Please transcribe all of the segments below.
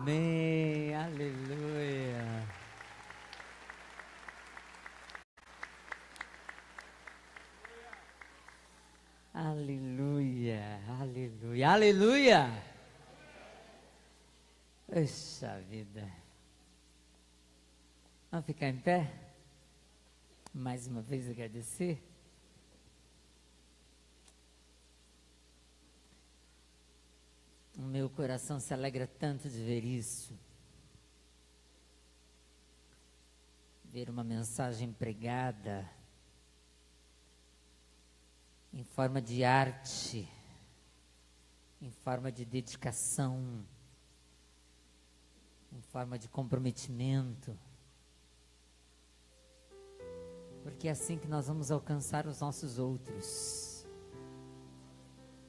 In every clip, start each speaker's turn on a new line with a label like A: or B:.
A: Amém, aleluia. Aleluia, aleluia, aleluia. Poxa vida. Vamos ficar em pé? Mais uma vez agradecer. O meu coração se alegra tanto de ver isso. Ver uma mensagem pregada em forma de arte, em forma de dedicação, em forma de comprometimento. Porque é assim que nós vamos alcançar os nossos outros.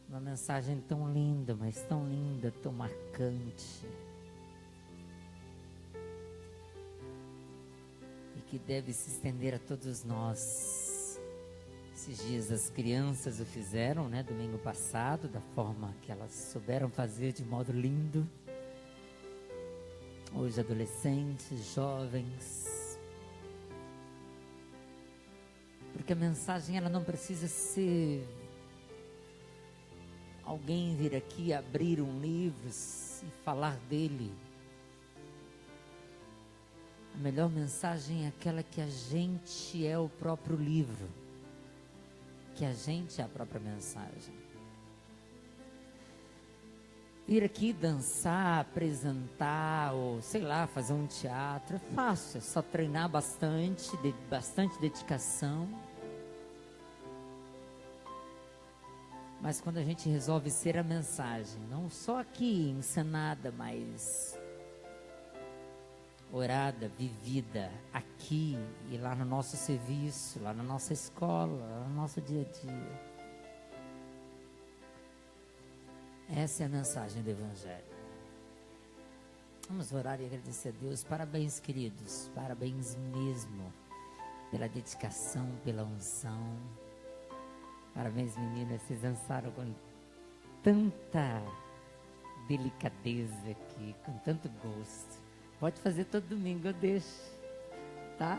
A: Uma mensagem tão linda, mas tão linda, tão marcante. E que deve se estender a todos nós. Esses dias as crianças o fizeram, né, domingo passado, da forma que elas souberam fazer, de modo lindo. Hoje adolescentes, jovens. Porque a mensagem ela não precisa ser alguém vir aqui abrir um livro e falar dele. A melhor mensagem é aquela que a gente é o próprio livro, que a gente é a própria mensagem. Vir aqui dançar, apresentar, ou sei lá, fazer um teatro, é fácil, é só treinar bastante, bastante dedicação. Mas quando a gente resolve ser a mensagem, não só aqui encenada, mas orada, vivida, aqui e lá no nosso serviço, lá na nossa escola, lá no nosso dia a dia. Essa é a mensagem do Evangelho. Vamos orar e agradecer a Deus. Parabéns, queridos, parabéns mesmo pela dedicação, pela unção. Parabéns, meninas, vocês dançaram com tanta delicadeza aqui, com tanto gosto. Pode fazer todo domingo, eu deixo, tá?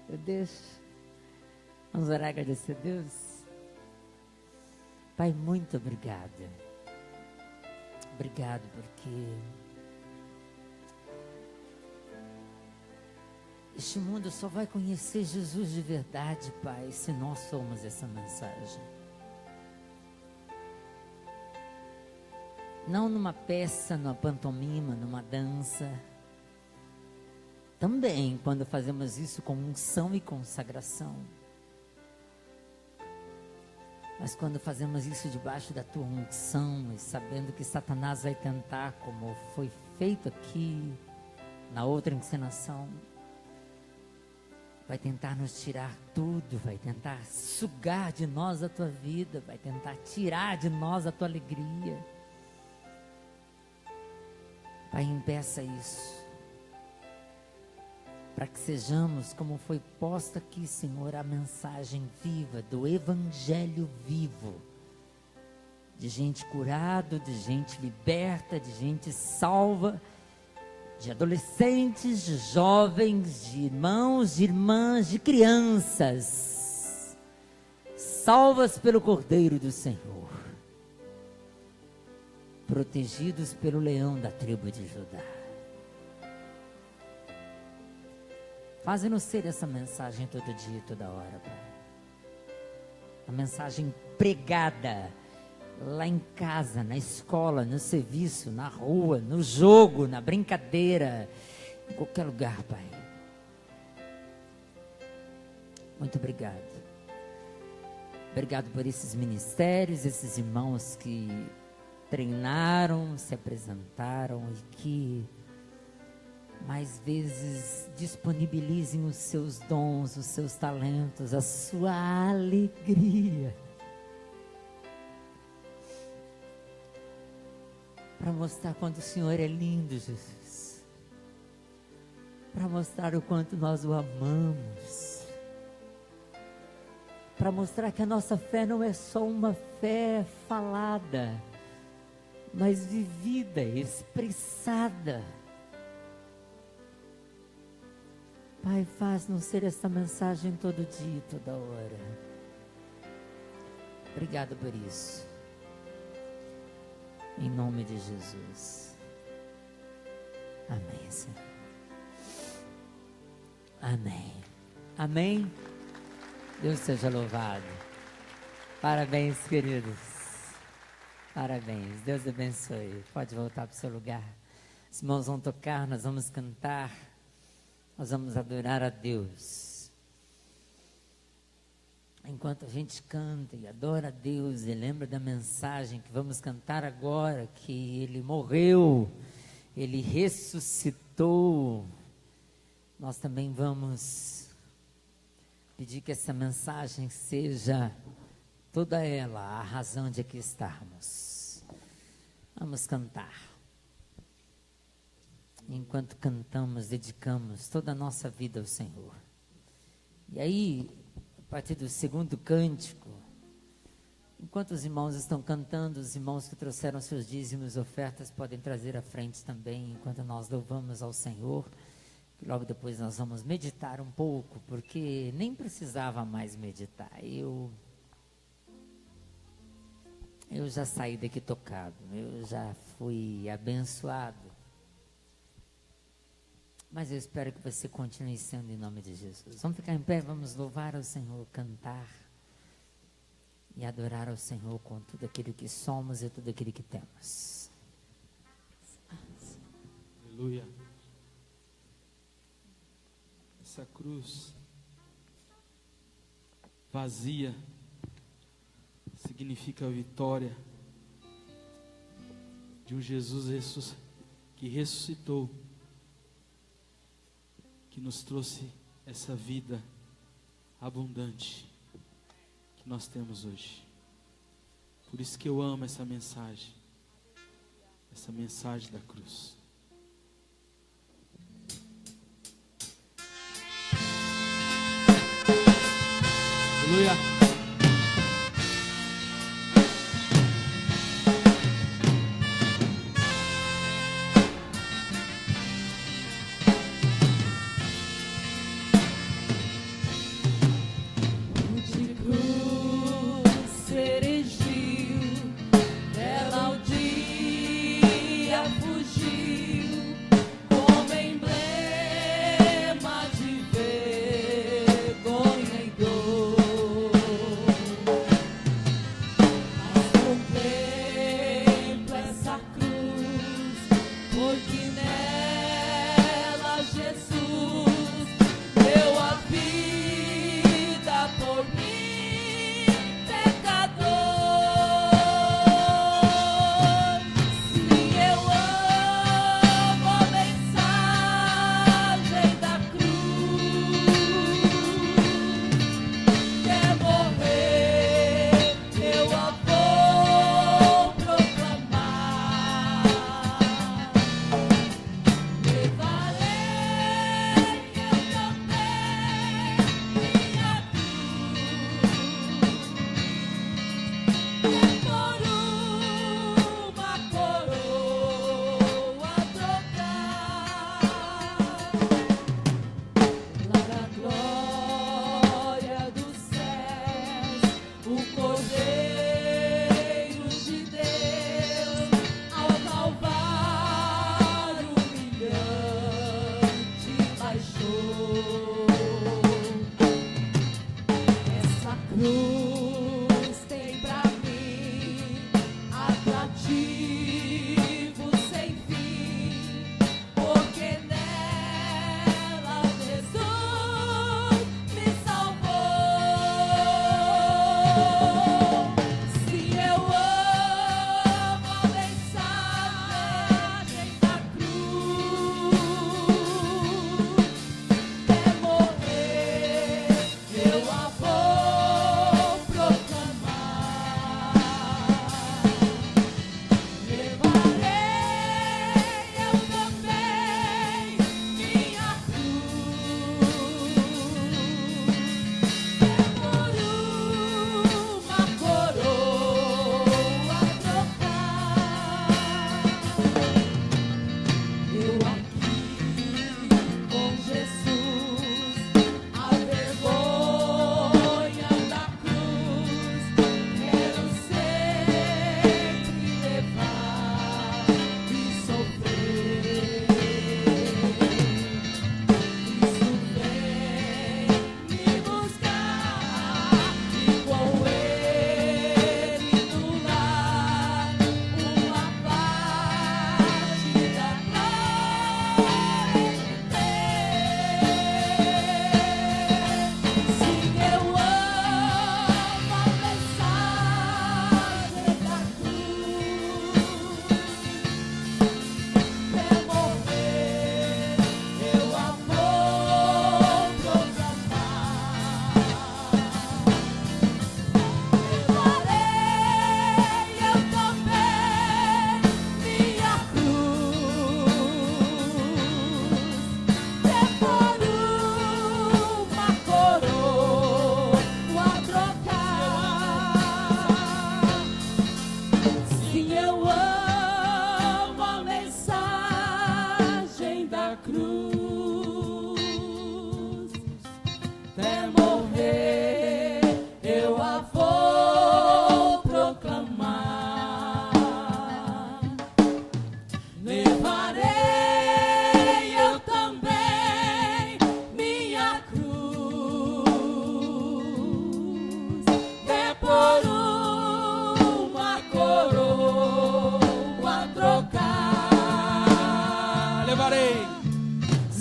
A: Eu deixo. Vamos orar e agradecer a Deus. Pai, muito obrigada. Obrigado porque este mundo só vai conhecer Jesus de verdade, Pai, se nós somos essa mensagem. Não numa peça, numa pantomima, numa dança. Também quando fazemos isso com unção e consagração. Mas quando fazemos isso debaixo da tua unção e sabendo que Satanás vai tentar, como foi feito aqui na outra encenação, vai tentar nos tirar tudo, vai tentar sugar de nós a tua vida, vai tentar tirar de nós a tua alegria. Pai, impeça isso, para que sejamos, como foi posta aqui, Senhor, a mensagem viva do Evangelho vivo, de gente curada, de gente liberta, de gente salva, de adolescentes, de jovens, de irmãos, de irmãs, de crianças, salvas pelo Cordeiro do Senhor, protegidos pelo leão da tribo de Judá. Faze-nos ser essa mensagem todo dia e toda hora, Pai. A mensagem pregada lá em casa, na escola, no serviço, na rua, no jogo, na brincadeira, em qualquer lugar, Pai. Muito obrigado. Obrigado por esses ministérios, esses irmãos que treinaram, se apresentaram e que mais vezes disponibilizem os seus dons, os seus talentos, a sua alegria, para mostrar quanto o Senhor é lindo, Jesus, para mostrar o quanto nós o amamos, para mostrar que a nossa fé não é só uma fé falada, mas vivida, expressada. Pai, faz-nos ser essa mensagem todo dia, toda hora. Obrigado por isso. Em nome de Jesus. Amém, Senhor. Amém. Amém. Deus seja louvado. Parabéns, queridos. Parabéns. Deus abençoe. Pode voltar para o seu lugar. Os irmãos vão tocar, nós vamos cantar. Nós vamos adorar a Deus. Enquanto a gente canta e adora a Deus e lembra da mensagem que vamos cantar agora, que Ele morreu, Ele ressuscitou, nós também vamos pedir que essa mensagem seja toda ela a razão de aqui estarmos. Vamos cantar. Enquanto cantamos, dedicamos toda a nossa vida ao Senhor. E aí, a partir do segundo cântico, enquanto os irmãos estão cantando, os irmãos que trouxeram seus dízimos e ofertas podem trazer à frente também, enquanto nós louvamos ao Senhor. E logo depois nós vamos meditar um pouco, porque nem precisava mais meditar. Eu já saí daqui tocado, eu já fui abençoado. Mas eu espero que você continue sendo em nome de Jesus. Vamos ficar em pé, vamos louvar ao Senhor, cantar e adorar ao Senhor com tudo aquilo que somos e tudo aquilo que temos.
B: Aleluia. Essa cruz vazia significa a vitória de um Jesus que ressuscitou, que nos trouxe essa vida abundante que nós temos hoje. Por isso que eu amo essa mensagem da cruz. Aleluia.
C: Ceregiu, ela ao dia fugiu.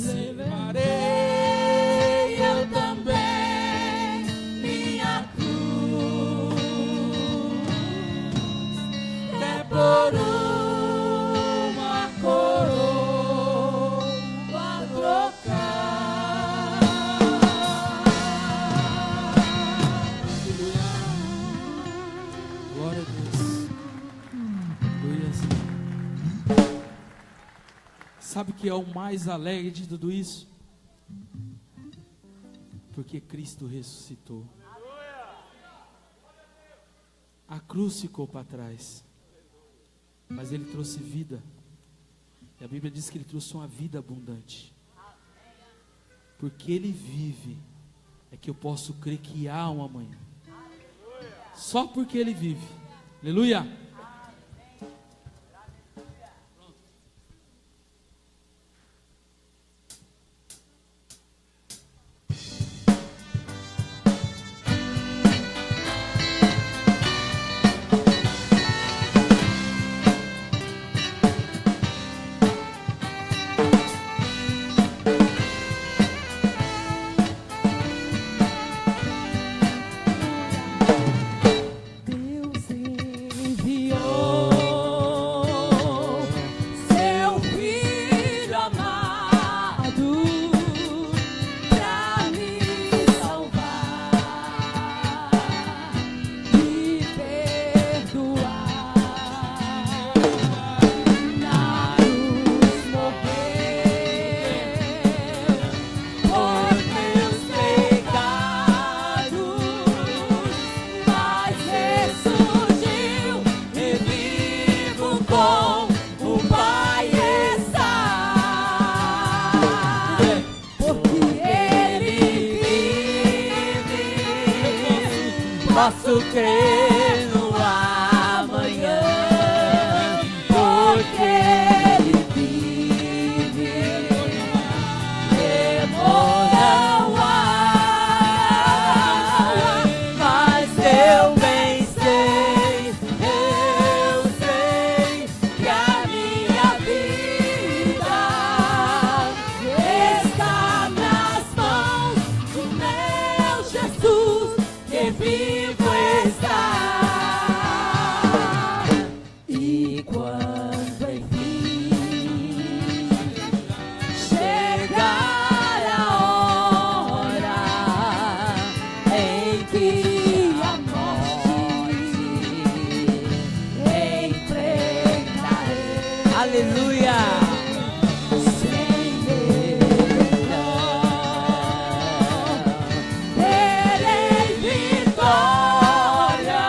B: levarei eu também minha cruz, é por uma coroa a trocar. Glória a Deus. Aleluia. Sabe o que é o mais alegre de tudo isso? Porque Cristo ressuscitou. A cruz ficou para trás, mas Ele trouxe vida. E a Bíblia diz que Ele trouxe uma vida abundante. Porque Ele vive, é que eu posso crer que há um amanhã. Só porque Ele vive. Aleluia.
C: Posso crer no amanhã, porque Ele vive, temor não há, mas eu bem sei que a minha vida está nas mãos do meu Jesus, que vive. E quando enfim chegar a hora em que a morte enfrentarei, aleluia, sem medo, terei vitória.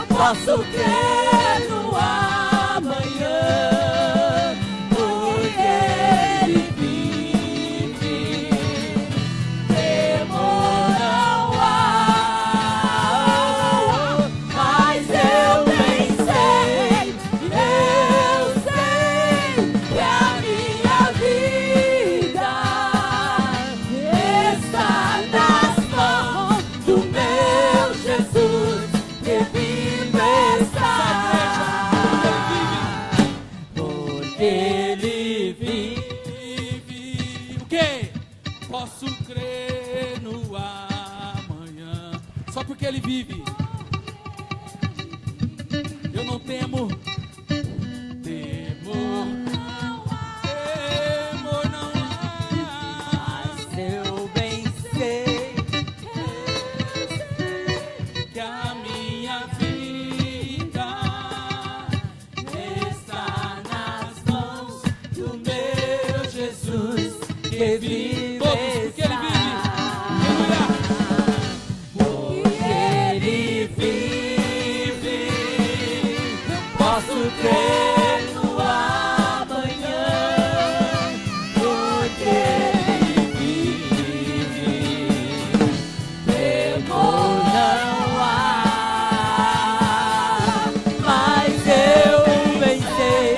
C: Posso crer no amanhã, porque Ele vive, temor não há, mas eu bem sei que a minha vida está nas mãos do meu Jesus, que vive. Ele vive.
B: O quê? Posso crer no amanhã. Só porque Ele vive. Eu não temo. Temor não há.
C: Mas eu bem sei
B: que a minha vida está nas mãos do meu Jesus,
C: que vive.
B: Todos, porque Ele vive.
C: Porque Ele vive, posso crer no amanhã, porque Ele vive, temor não há, mas eu bem sei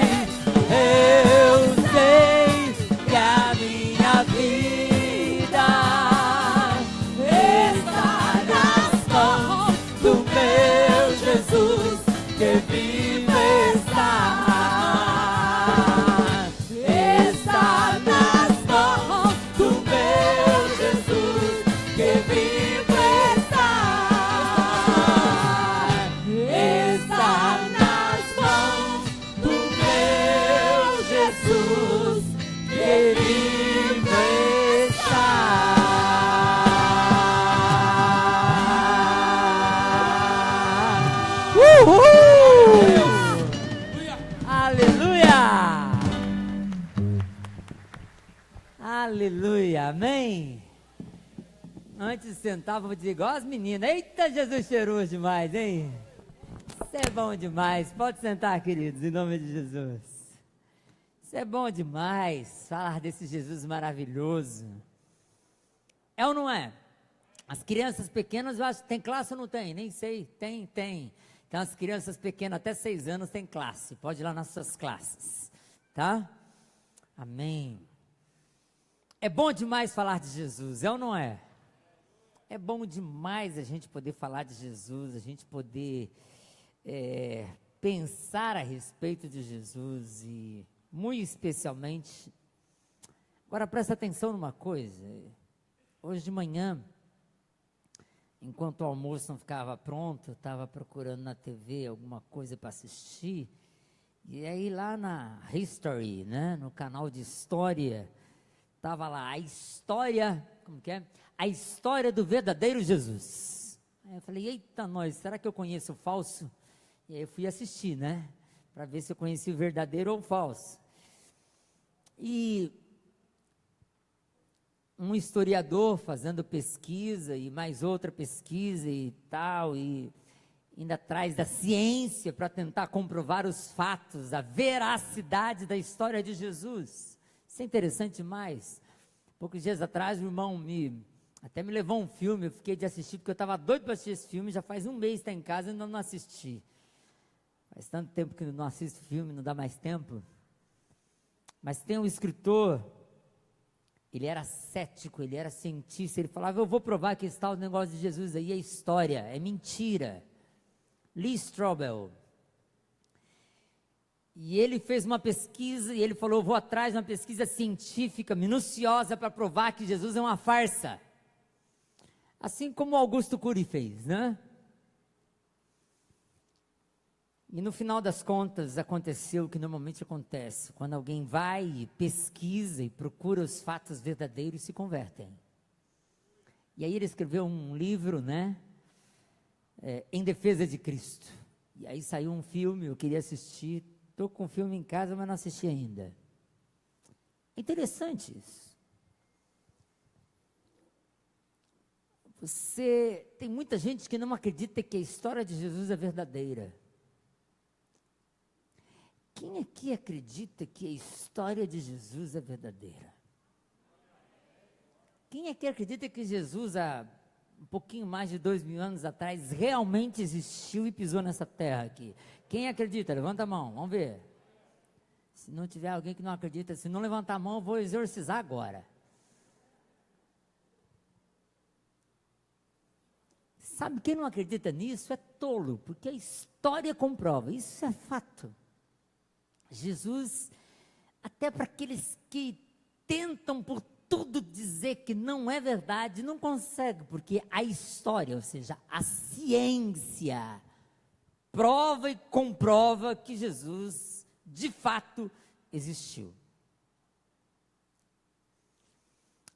A: Aleluia, amém? Antes de sentar, vou dizer igual as meninas. Eita, Jesus cheiroso demais, hein? Isso é bom demais. Pode sentar, queridos, em nome de Jesus. Isso é bom demais, falar desse Jesus maravilhoso. É ou não é? As crianças pequenas, eu acho que tem classe ou não tem? Nem sei. Tem. Então, as crianças pequenas, até 6 anos, tem classe. Pode ir lá nas suas classes, tá? Amém. É bom demais falar de Jesus, é ou não é? É bom demais a gente poder falar de Jesus, a gente poder pensar a respeito de Jesus e, muito especialmente, agora presta atenção numa coisa. Hoje de manhã, enquanto o almoço não ficava pronto, eu estava procurando na TV alguma coisa para assistir, e aí lá na History, né, no canal de História, estava lá a história, como que é? A história do verdadeiro Jesus. Aí eu falei, eita nós, será que eu conheço o falso? E aí eu fui assistir, né, para ver se eu conhecia o verdadeiro ou o falso. E um historiador fazendo pesquisa e mais outra pesquisa e tal, e indo atrás da ciência para tentar comprovar os fatos, a veracidade da história de Jesus. Isso é interessante demais. Poucos dias atrás o irmão até me levou um filme, eu fiquei de assistir, porque eu estava doido para assistir esse filme, já faz um mês que está em casa e ainda não assisti. Faz tanto tempo que eu não assisto filme, não dá mais tempo. Mas tem um escritor, ele era cético, ele era cientista, ele falava, eu vou provar que esse tal negócio de Jesus aí é história, é mentira. Lee Strobel. E ele fez uma pesquisa, e ele falou, eu vou atrás de uma pesquisa científica, minuciosa, para provar que Jesus é uma farsa. Assim como Augusto Cury fez, né? E no final das contas, aconteceu o que normalmente acontece, quando alguém vai e pesquisa e procura os fatos verdadeiros, se convertem. E aí ele escreveu um livro, né? Em defesa de Cristo. E aí saiu um filme, eu queria assistir, estou com o filme em casa, mas não assisti ainda. Interessante isso. Tem muita gente que não acredita que a história de Jesus é verdadeira. Quem aqui acredita que a história de Jesus é verdadeira? Quem aqui acredita que Jesus, há um pouquinho mais de 2000 anos atrás, realmente existiu e pisou nessa terra aqui? Quem acredita? Levanta a mão, vamos ver. Se não tiver alguém que não acredita, se não levantar a mão, eu vou exorcizar agora. Sabe, quem não acredita nisso é tolo, porque a história comprova, isso é fato. Jesus, até para aqueles que tentam por tudo dizer que não é verdade, não consegue, porque a história, ou seja, a ciência, prova e comprova que Jesus, de fato, existiu.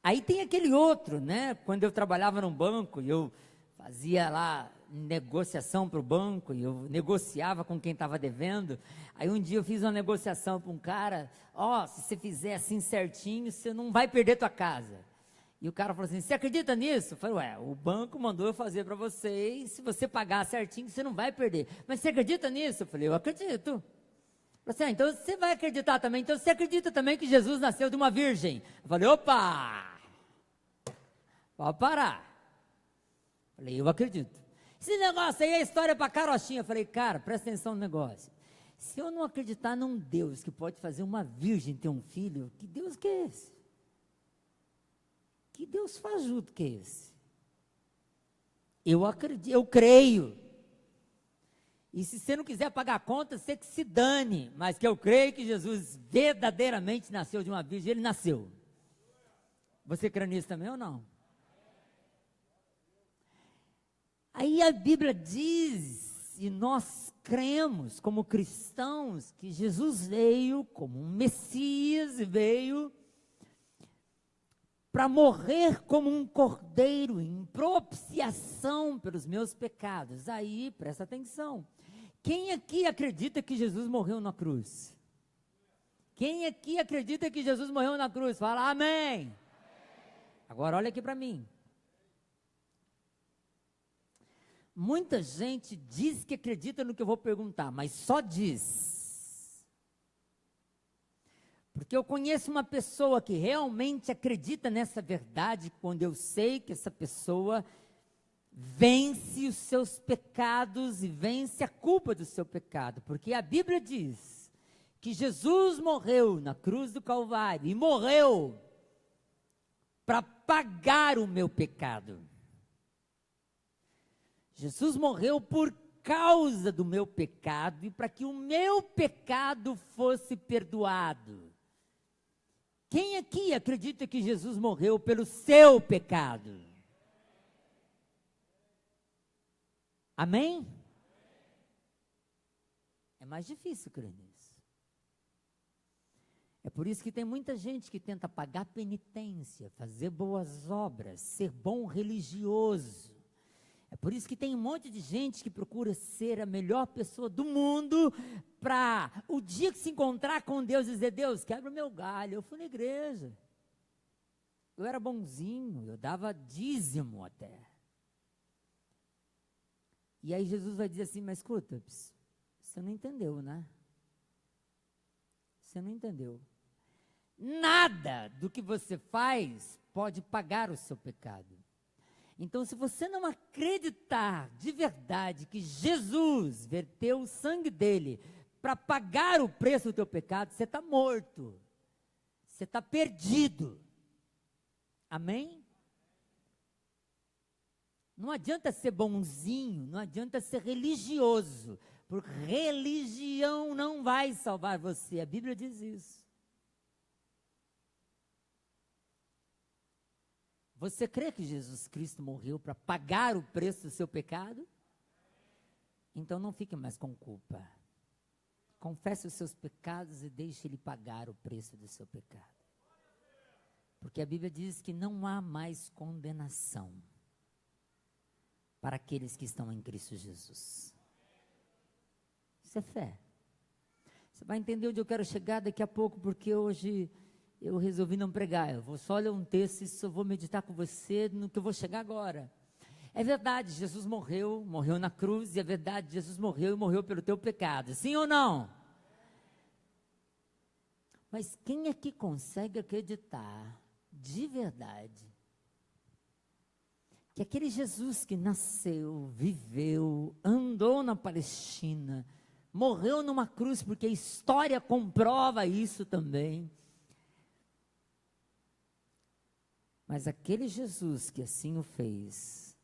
A: Aí tem aquele outro, né? Quando eu trabalhava num banco, eu fazia lá negociação para o banco, e eu negociava com quem estava devendo. Aí um dia eu fiz uma negociação para um cara, se você fizer assim certinho, você não vai perder tua casa. E o cara falou assim, você acredita nisso? Eu falei, o banco mandou eu fazer para você, e se você pagar certinho, você não vai perder. Mas você acredita nisso? Eu falei, eu acredito. Eu falei assim, então você vai acreditar também, então você acredita também que Jesus nasceu de uma virgem? Eu falei, opa, pode parar. Eu falei, eu acredito. Esse negócio aí é história para carochinha. Eu falei, cara, presta atenção no negócio. Se eu não acreditar num Deus que pode fazer uma virgem ter um filho, que Deus que é esse? Que Deus fajuto que é esse? Eu acredito, eu creio. E se você não quiser pagar a conta, você que se dane. Mas que eu creio que Jesus verdadeiramente nasceu de uma virgem, ele nasceu. Você crê nisso também ou não? Aí a Bíblia diz, e nós cremos como cristãos, que Jesus veio como um Messias, veio para morrer como um cordeiro em propiciação pelos meus pecados. Aí, presta atenção, quem aqui acredita que Jesus morreu na cruz? Quem aqui acredita que Jesus morreu na cruz? Fala amém. Agora olha aqui para mim. Muita gente diz que acredita no que eu vou perguntar, mas só diz. Porque eu conheço uma pessoa que realmente acredita nessa verdade, quando eu sei que essa pessoa vence os seus pecados e vence a culpa do seu pecado. Porque a Bíblia diz que Jesus morreu na cruz do Calvário e morreu para pagar o meu pecado. Jesus morreu por causa do meu pecado e para que o meu pecado fosse perdoado. Quem aqui acredita que Jesus morreu pelo seu pecado? Amém? É mais difícil crer nisso. É por isso que tem muita gente que tenta pagar penitência, fazer boas obras, ser bom religioso. É por isso que tem um monte de gente que procura ser a melhor pessoa do mundo para o dia que se encontrar com Deus dizer, Deus, quebra o meu galho, eu fui na igreja. Eu era bonzinho, eu dava dízimo até. E aí Jesus vai dizer assim, mas escuta, você não entendeu, né? Você não entendeu. Nada do que você faz pode pagar o seu pecado. Então, se você não acreditar de verdade que Jesus verteu o sangue dele para pagar o preço do teu pecado, você está morto. Você está perdido. Amém? Não adianta ser bonzinho, não adianta ser religioso, porque religião não vai salvar você. A Bíblia diz isso. Você crê que Jesus Cristo morreu para pagar o preço do seu pecado? Então não fique mais com culpa. Confesse os seus pecados e deixe Ele pagar o preço do seu pecado. Porque a Bíblia diz que não há mais condenação para aqueles que estão em Cristo Jesus. Isso é fé. Você vai entender onde eu quero chegar daqui a pouco, porque hoje eu resolvi não pregar. Eu vou só ler um texto e só vou meditar com você no que eu vou chegar agora. É verdade, Jesus morreu na cruz, e é verdade, Jesus morreu e morreu pelo teu pecado. Sim ou não? Mas quem aqui consegue acreditar de verdade que aquele Jesus que nasceu, viveu, andou na Palestina, morreu numa cruz, porque a história comprova isso também. Mas aquele Jesus que assim o fez,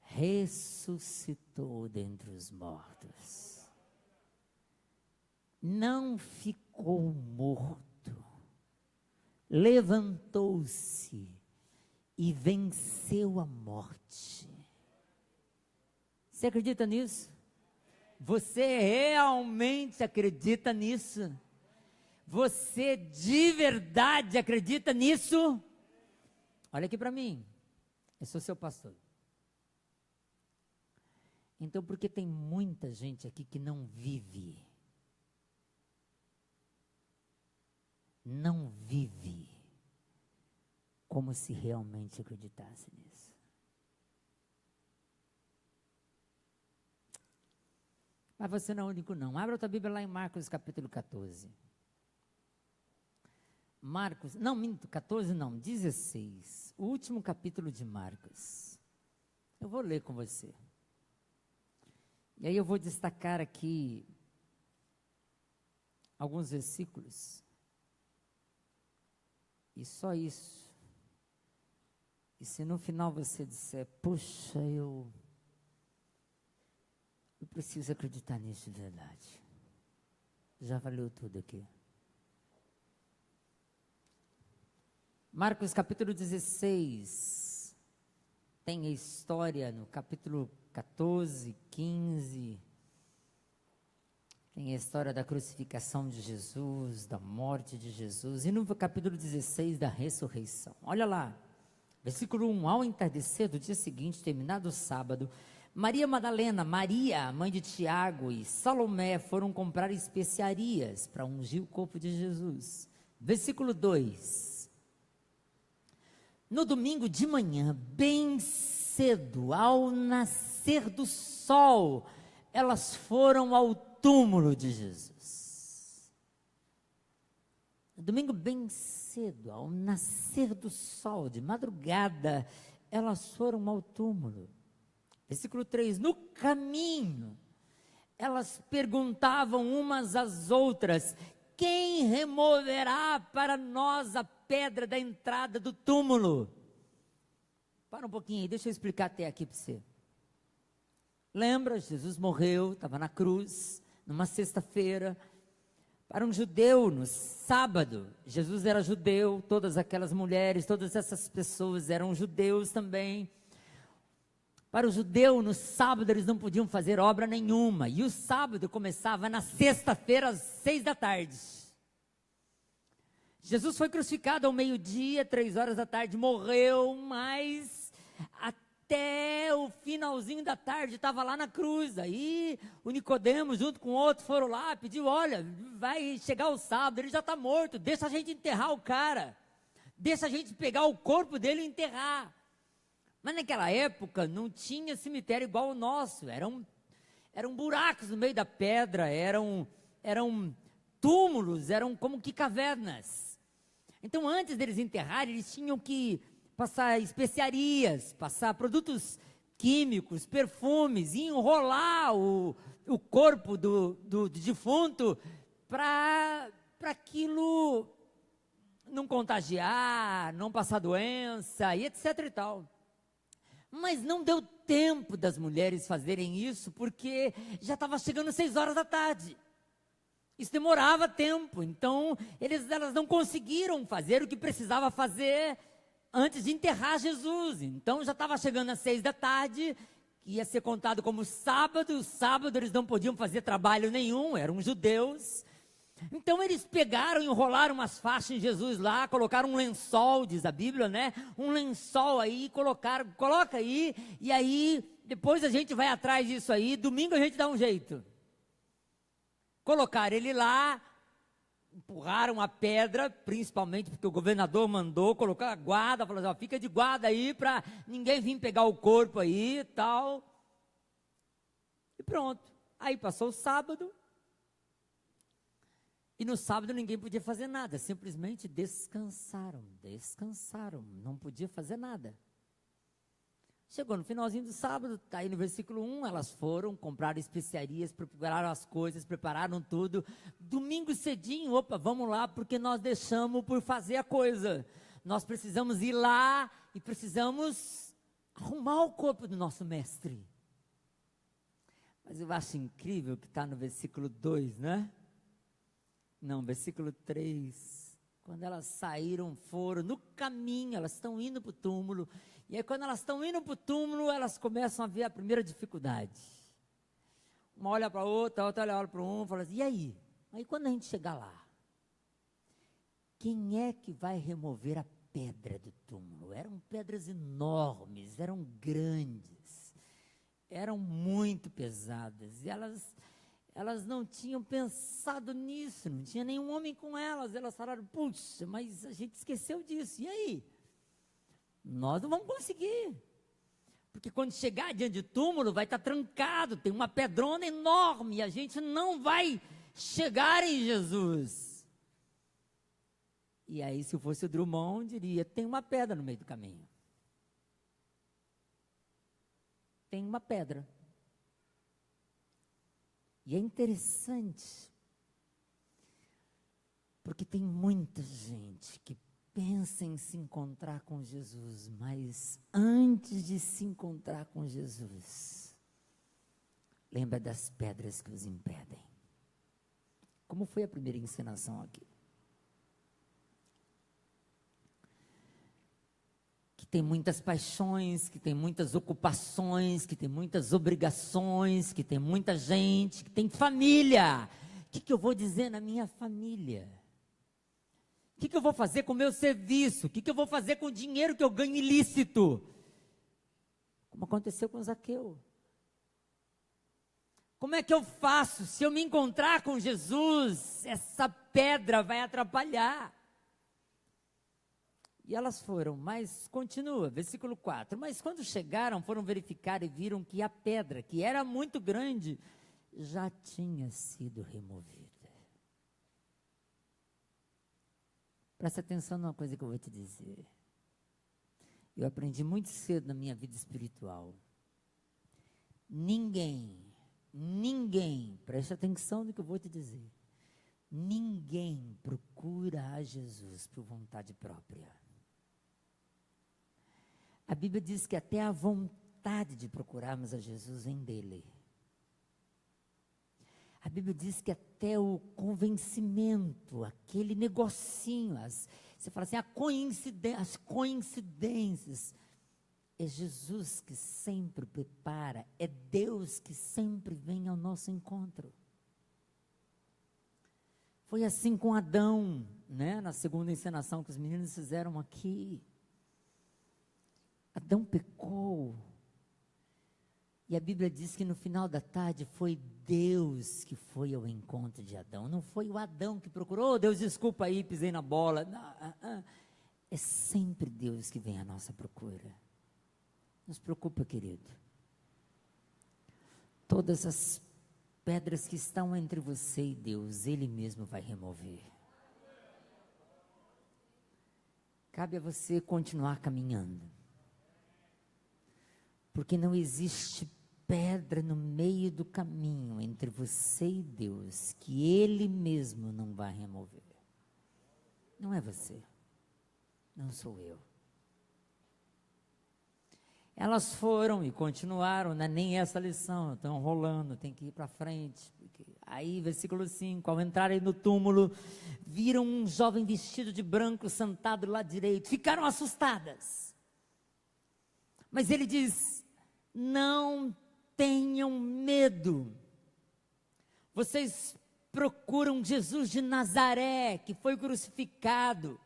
A: ressuscitou dentre os mortos. Não ficou morto. Levantou-se e venceu a morte. Você acredita nisso? Você realmente acredita nisso? Você de verdade acredita nisso? Olha aqui para mim, eu sou seu pastor. Então, porque tem muita gente aqui que não vive como se realmente acreditasse nisso. Mas você não é o único não. Abra a tua Bíblia lá em Marcos capítulo 14. Marcos, não, minto, 14 não, 16. O último capítulo de Marcos. Eu vou ler com você. E aí eu vou destacar aqui alguns versículos. E só isso. E se no final você disser, puxa, eu preciso acreditar nisso de verdade. Já valeu tudo aqui. Marcos capítulo 16, tem a história no capítulo 14, 15, tem a história da crucificação de Jesus, da morte de Jesus, e no capítulo 16 da ressurreição. Olha lá, versículo 1, ao entardecer do dia seguinte, terminado o sábado, Maria Madalena, Maria, mãe de Tiago, e Salomé foram comprar especiarias para ungir o corpo de Jesus. Versículo 2. No domingo de manhã, bem cedo, ao nascer do sol, elas foram ao túmulo de Jesus. No domingo bem cedo, ao nascer do sol, de madrugada, elas foram ao túmulo. Versículo 3, no caminho, elas perguntavam umas às outras, quem removerá para nós a pedra da entrada do túmulo? Para um pouquinho aí, deixa eu explicar até aqui para você. Lembra, Jesus morreu, estava na cruz, numa sexta-feira. Para um judeu, no sábado, Jesus era judeu, todas aquelas mulheres, todas essas pessoas eram judeus também. Para o judeu, no sábado, eles não podiam fazer obra nenhuma. E o sábado começava na sexta-feira, às 6 da tarde. Jesus foi crucificado ao meio-dia, 3 horas da tarde, morreu, mas até o finalzinho da tarde estava lá na cruz. Aí o Nicodemo, junto com outro, foram lá, pediu, olha, vai chegar o sábado, ele já está morto, deixa a gente enterrar o cara. Deixa a gente pegar o corpo dele e enterrar. Mas naquela época não tinha cemitério igual o nosso, eram buracos no meio da pedra, eram túmulos, eram como que cavernas. Então antes deles enterrarem, eles tinham que passar especiarias, passar produtos químicos, perfumes, e enrolar o corpo do defunto para aquilo não contagiar, não passar doença, e etc e tal. Mas não deu tempo das mulheres fazerem isso, porque já estava chegando 6 horas da tarde. Isso demorava tempo, então elas não conseguiram fazer o que precisava fazer antes de enterrar Jesus. Então já estava chegando às 6 da tarde, que ia ser contado como sábado. Sábado eles não podiam fazer trabalho nenhum, eram judeus. Então eles pegaram, enrolaram umas faixas em Jesus lá, colocaram um lençol, diz a Bíblia, né? Um lençol aí, coloca aí, e aí depois a gente vai atrás disso aí, domingo a gente dá um jeito. Colocaram ele lá, empurraram a pedra, principalmente porque o governador mandou colocar a guarda, falou assim, ó, fica de guarda aí para ninguém vir pegar o corpo aí e tal. E pronto. Aí passou o sábado. E no sábado ninguém podia fazer nada, simplesmente descansaram, não podia fazer nada. Chegou no finalzinho do sábado, está aí no versículo 1, elas foram, compraram especiarias, prepararam as coisas, prepararam tudo. Domingo cedinho, opa, vamos lá, porque nós deixamos por fazer a coisa. Nós precisamos ir lá e precisamos arrumar o corpo do nosso mestre. Mas eu acho incrível que está no versículo 2, né? Não, versículo 3, quando elas saíram, foram no caminho, elas estão indo para o túmulo, e aí quando elas estão indo para o túmulo, elas começam a ver a primeira dificuldade. Uma olha para a outra olha para um, fala assim, e aí? Aí quando a gente chegar lá, quem é que vai remover a pedra do túmulo? Eram pedras enormes, eram grandes, eram muito pesadas, e elas não tinham pensado nisso, não tinha nenhum homem com elas. Elas falaram, puxa, mas a gente esqueceu disso, e aí? Nós não vamos conseguir, porque quando chegar diante do túmulo vai estar trancado, tem uma pedrona enorme, e a gente não vai chegar em Jesus. E aí, se eu fosse o Drummond, diria, tem uma pedra no meio do caminho. Tem uma pedra. E é interessante, porque tem muita gente que pensa em se encontrar com Jesus, mas antes de se encontrar com Jesus, lembra das pedras que os impedem. Como foi a primeira encenação aqui? Que tem muitas paixões, que tem muitas ocupações, que tem muitas obrigações, que tem muita gente, que tem família. O que eu vou dizer na minha família? O que eu vou fazer com o meu serviço? O que eu vou fazer com o dinheiro que eu ganho ilícito? Como aconteceu com Zaqueu. Como é que eu faço? Se eu me encontrar com Jesus, essa pedra vai atrapalhar. E elas foram, mas continua, versículo 4. Mas quando chegaram, foram verificar e viram que a pedra, que era muito grande, já tinha sido removida. Presta atenção numa coisa que eu vou te dizer. Eu aprendi muito cedo na minha vida espiritual. Ninguém, preste atenção no que eu vou te dizer. Ninguém procura a Jesus por vontade própria. A Bíblia diz que até a vontade de procurarmos a Jesus vem dele. A Bíblia diz que até o convencimento, aquele negocinho, você fala assim, as coincidências, é Jesus que sempre prepara, é Deus que sempre vem ao nosso encontro. Foi assim com Adão, né? Na segunda encenação que os meninos fizeram aqui. Adão pecou. E a Bíblia diz que no final da tarde foi Deus que foi ao encontro de Adão. Não foi o Adão que procurou, oh, Deus, desculpa aí, pisei na bola. Não, é sempre Deus que vem à nossa procura. Não se preocupa, querido. Todas as pedras que estão entre você e Deus, Ele mesmo vai remover. Cabe a você continuar caminhando. Porque não existe pedra no meio do caminho entre você e Deus que Ele mesmo não vai remover. Não é você, não sou eu. Elas foram e continuaram, não é nem essa lição, estão rolando, tem que ir para frente. Aí, versículo 5, ao entrarem no túmulo, viram um jovem vestido de branco sentado do lado direito, ficaram assustadas. Mas ele diz, não tenham medo. Vocês procuram Jesus de Nazaré, que foi crucificado.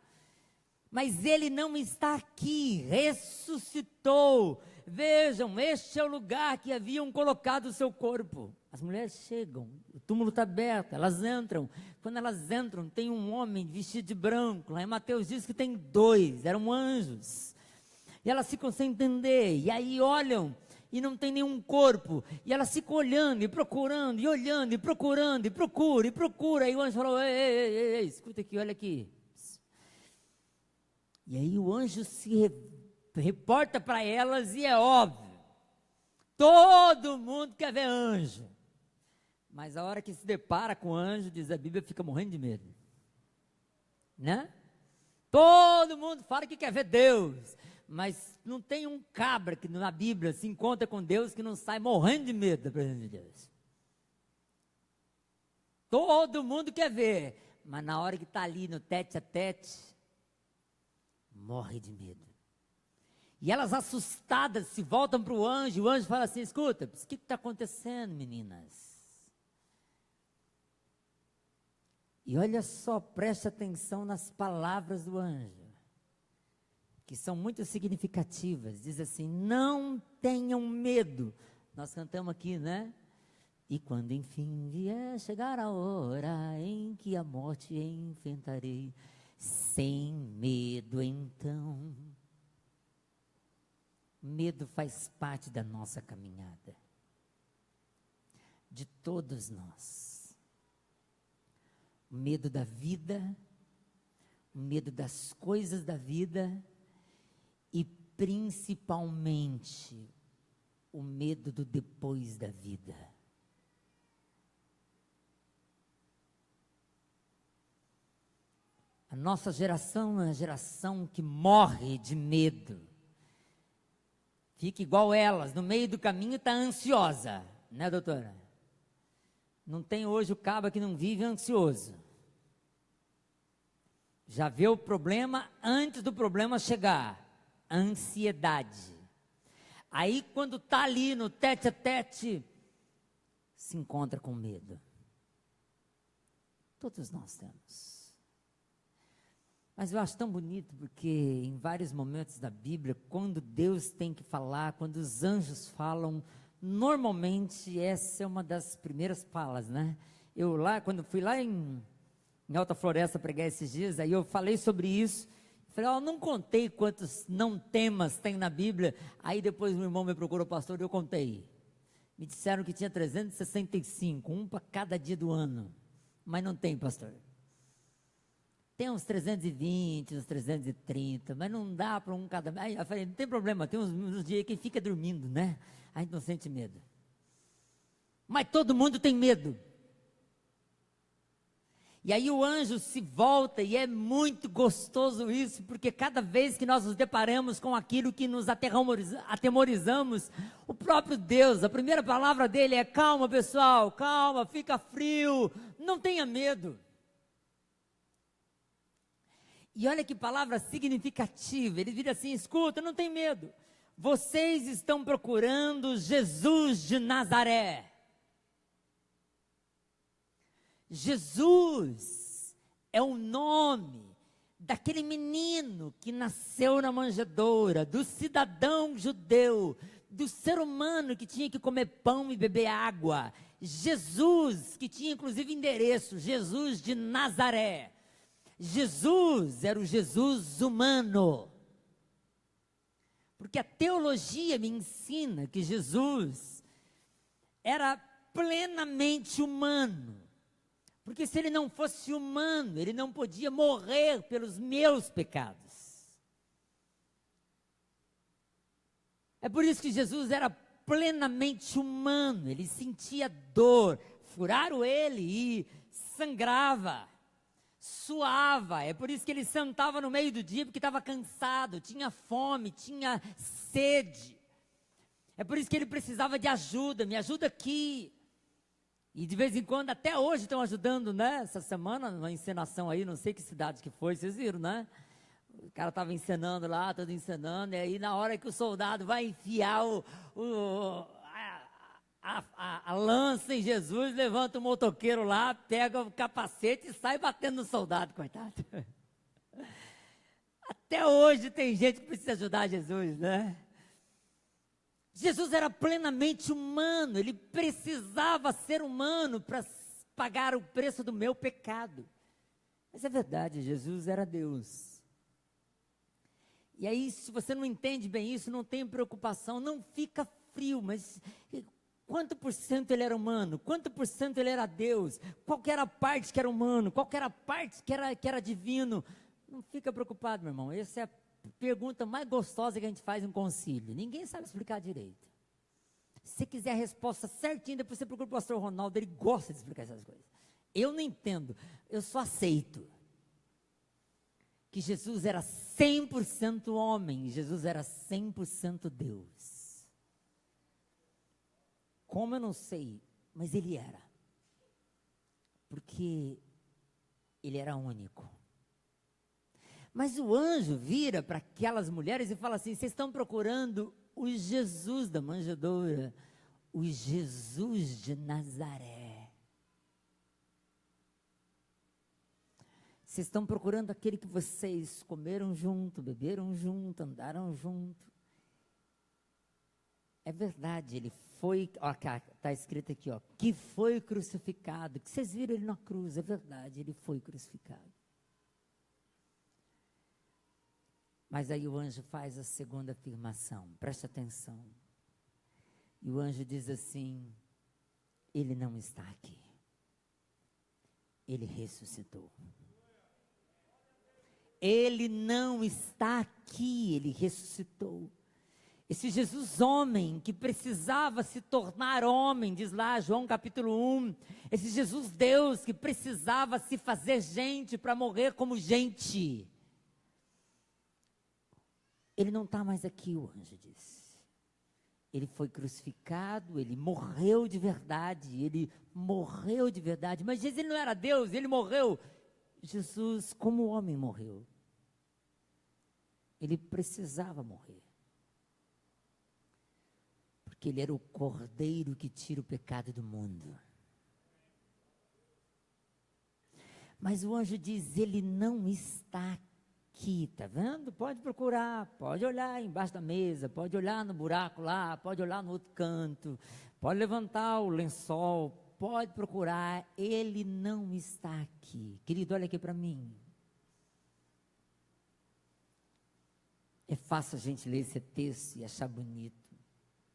A: Mas ele não está aqui, ressuscitou. Vejam, este é o lugar que haviam colocado o seu corpo. As mulheres chegam, o túmulo está aberto, elas entram. Quando elas entram, tem um homem vestido de branco. Lá em Mateus diz que tem 2, eram anjos. E elas ficam sem entender, e aí olham, e não tem nenhum corpo. E elas ficam olhando, e procurando, e olhando, e procurando, e procura. Aí o anjo falou, ei, escuta aqui, olha aqui. E aí o anjo se reporta para elas e é óbvio. Todo mundo quer ver anjo. Mas a hora que se depara com o anjo, diz a Bíblia, fica morrendo de medo. Né? Todo mundo fala que quer ver Deus. Mas não tem um cabra que na Bíblia se encontra com Deus que não sai morrendo de medo da presença de Deus. Todo mundo quer ver. Mas na hora que está ali no tete a tete, morre de medo. E elas assustadas se voltam para o anjo fala assim, escuta, o que está acontecendo, meninas? E olha só, preste atenção nas palavras do anjo, que são muito significativas. Diz assim, não tenham medo. Nós cantamos aqui, né? E quando enfim vier chegar a hora em que a morte enfrentarei, sem medo então. Medo faz parte da nossa caminhada, de todos nós. O medo da vida, o medo das coisas da vida e principalmente o medo do depois da vida. A nossa geração é uma geração que morre de medo. Fica igual elas, no meio do caminho está ansiosa, né, doutora? Não tem hoje o cabo que não vive ansioso. Já vê o problema antes do problema chegar. Ansiedade. Aí quando está ali no tete a tete, se encontra com medo. Todos nós temos. Mas eu acho tão bonito porque em vários momentos da Bíblia, quando Deus tem que falar, quando os anjos falam, Normalmente essa é uma das primeiras falas, né? Eu lá, quando fui lá em Alta Floresta pregar esses dias, aí eu falei sobre isso. Falei, não contei quantos não temas tem na Bíblia. Aí depois meu irmão me procurou, pastor, e eu contei. Me disseram que tinha 365, um para cada dia do ano. Mas não tem, pastor. Tem uns 320, uns 330, mas não dá para um cada. Aí eu falei, não tem problema, tem uns dias que fica dormindo, né? A gente não sente medo. Mas todo mundo tem medo. E aí o anjo se volta, e é muito gostoso isso, porque cada vez que nós nos deparamos com aquilo que nos atemorizamos, o próprio Deus, a primeira palavra dele é: calma pessoal, calma, fica frio, não tenha medo. E olha que palavra significativa, ele vira assim: escuta, não tem medo, vocês estão procurando Jesus de Nazaré. Jesus é o nome daquele menino que nasceu na manjedoura, do cidadão judeu, do ser humano que tinha que comer pão e beber água. Jesus, que tinha inclusive endereço, Jesus de Nazaré. Jesus era o Jesus humano. Porque a teologia me ensina que Jesus era plenamente humano. Porque se ele não fosse humano, ele não podia morrer pelos meus pecados. É por isso que Jesus era plenamente humano, ele sentia dor, furaram ele e sangrava, suava. É por isso que ele sentava no meio do dia, porque estava cansado, tinha fome, tinha sede. É por isso que ele precisava de ajuda, me ajuda aqui. E de vez em quando, até hoje estão ajudando, né? Essa semana, numa encenação aí, não sei que cidade que foi, vocês viram, né? O cara estava encenando lá, todo encenando, e aí na hora que o soldado vai enfiar a lança em Jesus, levanta o motoqueiro lá, pega o capacete e sai batendo no soldado, coitado. Até hoje tem gente que precisa ajudar Jesus, né? Jesus era plenamente humano, ele precisava ser humano para pagar o preço do meu pecado. Mas é verdade, Jesus era Deus. E aí, se você não entende bem isso, não tem preocupação, não fica frio, mas quanto por cento ele era humano? Quanto por cento ele era Deus? Qual que era a parte que era humano? Qual que era a parte que era divino? Não fica preocupado, meu irmão, essa é a pergunta mais gostosa que a gente faz em concílio. Ninguém sabe explicar direito. Se você quiser a resposta certinha, depois você procura o pastor Ronaldo, ele gosta de explicar essas coisas. Eu não entendo, eu só aceito que Jesus era 100% homem, Jesus era 100% Deus. Como eu não sei, mas ele era. Porque ele era único. Mas o anjo vira para aquelas mulheres e fala assim: vocês estão procurando o Jesus da manjedoura, o Jesus de Nazaré. Vocês estão procurando aquele que vocês comeram junto, beberam junto, andaram junto. É verdade, ele foi, está escrito aqui, que foi crucificado, que vocês viram ele na cruz, é verdade, ele foi crucificado. Mas aí o anjo faz a segunda afirmação, preste atenção. E o anjo diz assim: ele não está aqui. Ele ressuscitou. Ele não está aqui, ele ressuscitou. Esse Jesus homem que precisava se tornar homem, diz lá João capítulo 1. Esse Jesus Deus que precisava se fazer gente para morrer como gente. Ele não está mais aqui, o anjo disse. Ele foi crucificado, ele morreu de verdade, ele morreu de verdade. Mas Jesus, ele não era Deus, ele morreu. Jesus, como homem, morreu. Ele precisava morrer. Porque ele era o cordeiro que tira o pecado do mundo. Mas o anjo diz: ele não está aqui, tá vendo? Pode procurar, pode olhar embaixo da mesa, pode olhar no buraco lá, pode olhar no outro canto, pode levantar o lençol, pode procurar, ele não está aqui. Querido, olha aqui para mim. É fácil a gente ler esse texto e achar bonito.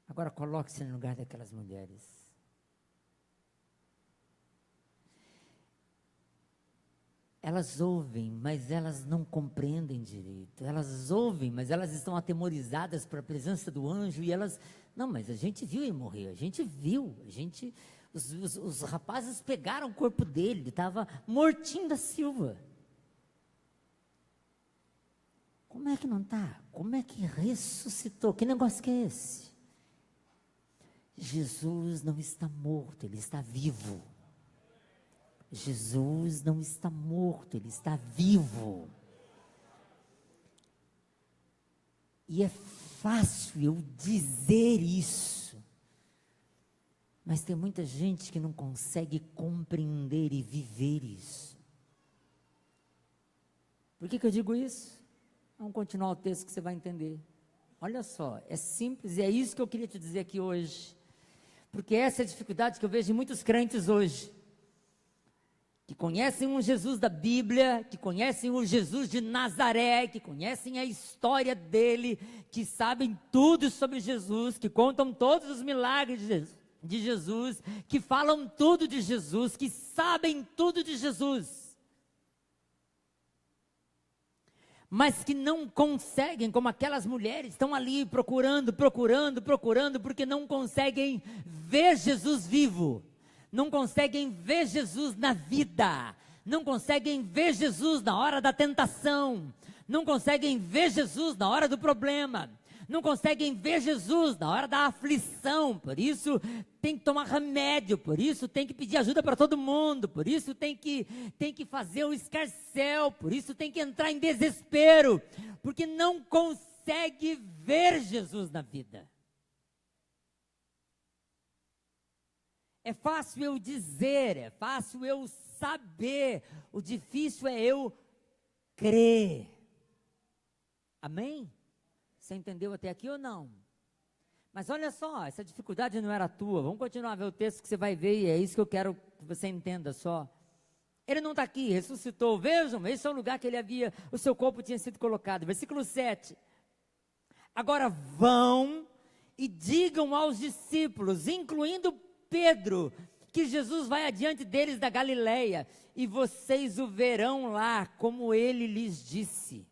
A: Agora coloque-se no lugar daquelas mulheres. Elas ouvem, mas elas não compreendem direito. Elas ouvem, mas elas estão atemorizadas para a presença do anjo e elas... Não, mas a gente viu ele morrer, a gente viu, os rapazes pegaram o corpo dele, ele estava mortinho da Silva. Como é que não está? Como é que ressuscitou? Que negócio que é esse? Jesus não está morto, ele está vivo. Jesus não está morto, ele está vivo. E é fácil eu dizer isso, mas tem muita gente que não consegue compreender e viver isso. Por que eu digo isso? Vamos continuar o texto que você vai entender. Olha só, é simples e é isso que eu queria te dizer aqui hoje. Porque essa é a dificuldade que eu vejo em muitos crentes hoje. Que conhecem um Jesus da Bíblia, que conhecem o Jesus de Nazaré, que conhecem a história dele, que sabem tudo sobre Jesus, que contam todos os milagres de Jesus, que falam tudo de Jesus, que sabem tudo de Jesus. Mas que não conseguem, como aquelas mulheres, estão ali procurando, porque não conseguem ver Jesus vivo. Não conseguem ver Jesus na vida, não conseguem ver Jesus na hora da tentação, não conseguem ver Jesus na hora do problema, não conseguem ver Jesus na hora da aflição, por isso tem que tomar remédio, por isso tem que pedir ajuda para todo mundo, por isso tem que fazer o escarcéu, por isso tem que entrar em desespero, porque não consegue ver Jesus na vida. É fácil eu dizer, é fácil eu saber, o difícil é eu crer. Amém? Você entendeu até aqui ou não? Mas olha só, essa dificuldade não era tua. Vamos continuar a ver o texto que você vai ver e é isso que eu quero que você entenda só. Ele não está aqui, ressuscitou. Vejam, esse é o lugar que ele havia, o seu corpo tinha sido colocado. Versículo 7. Agora vão e digam aos discípulos, incluindo Pedro, que Jesus vai adiante deles da Galileia, e vocês o verão lá, como ele lhes disse.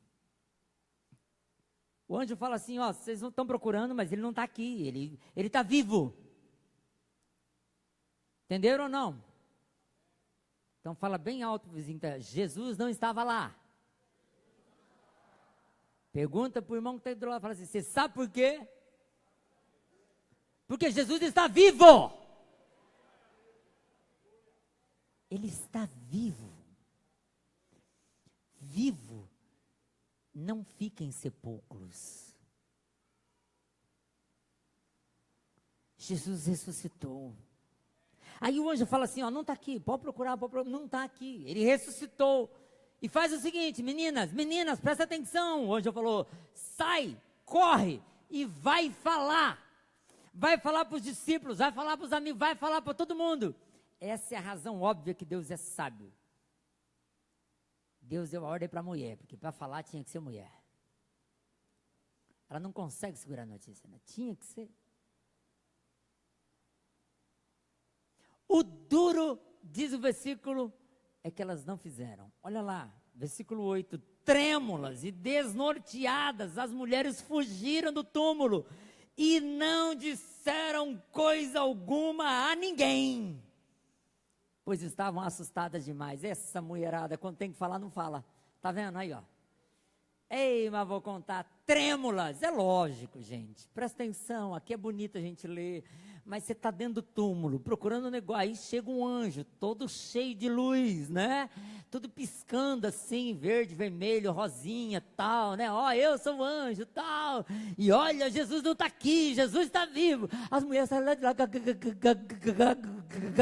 A: O anjo fala assim, ó, vocês não estão procurando, mas ele não está aqui, ele está vivo. Entenderam ou não? Então fala bem alto, vizinho, Jesus não estava lá. Pergunta para o irmão que está do lado, fala assim, você sabe por quê? Porque Jesus está vivo. Ele está vivo. Vivo não fica em sepulcros. Jesus ressuscitou. Aí o anjo fala assim, ó, não está aqui, pode procurar, não está aqui. Ele ressuscitou. E faz o seguinte, meninas, presta atenção. O anjo falou, sai, corre e vai falar. Vai falar para os discípulos, vai falar para os amigos, vai falar para todo mundo. Essa é a razão óbvia que Deus é sábio. Deus deu a ordem para a mulher, porque para falar tinha que ser mulher. Ela não consegue segurar a notícia, né? Tinha que ser. O duro, diz o versículo, é que elas não fizeram. Olha lá, versículo 8. Trêmulas e desnorteadas, as mulheres fugiram do túmulo e não disseram coisa alguma a ninguém, pois estavam assustadas demais. Essa mulherada, quando tem que falar, não fala. Tá vendo aí, ó? Ei, mas vou contar. Trêmulas, é lógico, gente. Presta atenção, aqui é bonito a gente ler. mas você está dentro do túmulo, procurando um negócio, aí chega um anjo, todo cheio de luz, né? Tudo piscando assim, verde, vermelho, rosinha, tal, né? Ó, eu sou o anjo, tal. E olha, Jesus não está aqui, Jesus está vivo. As mulheres saíram lá de lá,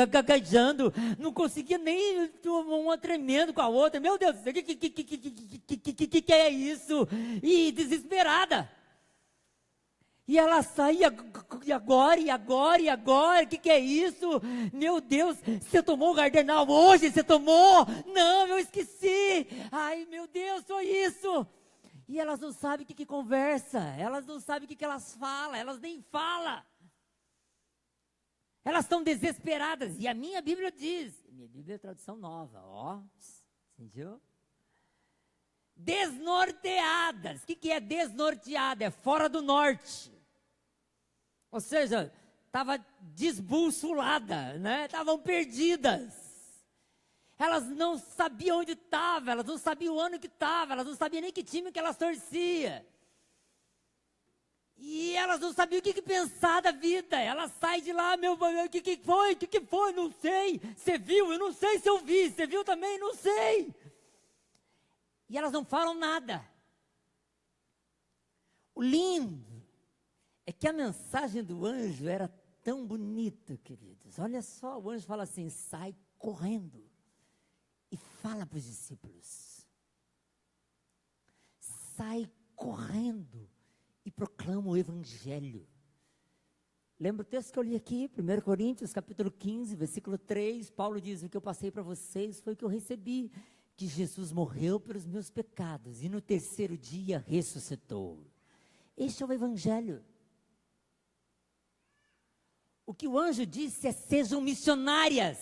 A: gaguejando, não conseguia nem uma tremendo com a outra. Meu Deus, que é isso? E desesperada. E ela saía, e agora, o que é isso? Meu Deus, você tomou o Gardenal hoje? Você tomou? Não, eu esqueci. Ai, meu Deus, foi isso. E elas não sabem o que conversa, elas não sabem o que elas falam, elas nem falam. Elas estão desesperadas. E a minha Bíblia diz, minha Bíblia é tradução nova, ó, entendeu? Desnorteadas. O que é desnorteada? É fora do norte. Ou seja, estava desbussolada, né? Estavam perdidas. Elas não sabiam onde estava, elas não sabiam o ano que estava, elas não sabiam nem que time que elas torciam. E elas não sabiam o que pensar da vida. Elas saem de lá, meu, o que foi? O que foi? Não sei. Você viu? Eu não sei se eu vi. Você viu também? Não sei. E elas não falam nada. O lindo é que a mensagem do anjo era tão bonita, queridos. Olha só, o anjo fala assim, sai correndo e fala para os discípulos. Sai correndo e proclama o evangelho. Lembra o texto que eu li aqui, 1 Coríntios, capítulo 15, versículo 3, Paulo diz, o que eu passei para vocês foi o que eu recebi, que Jesus morreu pelos meus pecados e no terceiro dia ressuscitou. Este é o evangelho. O que o anjo disse é, sejam missionárias.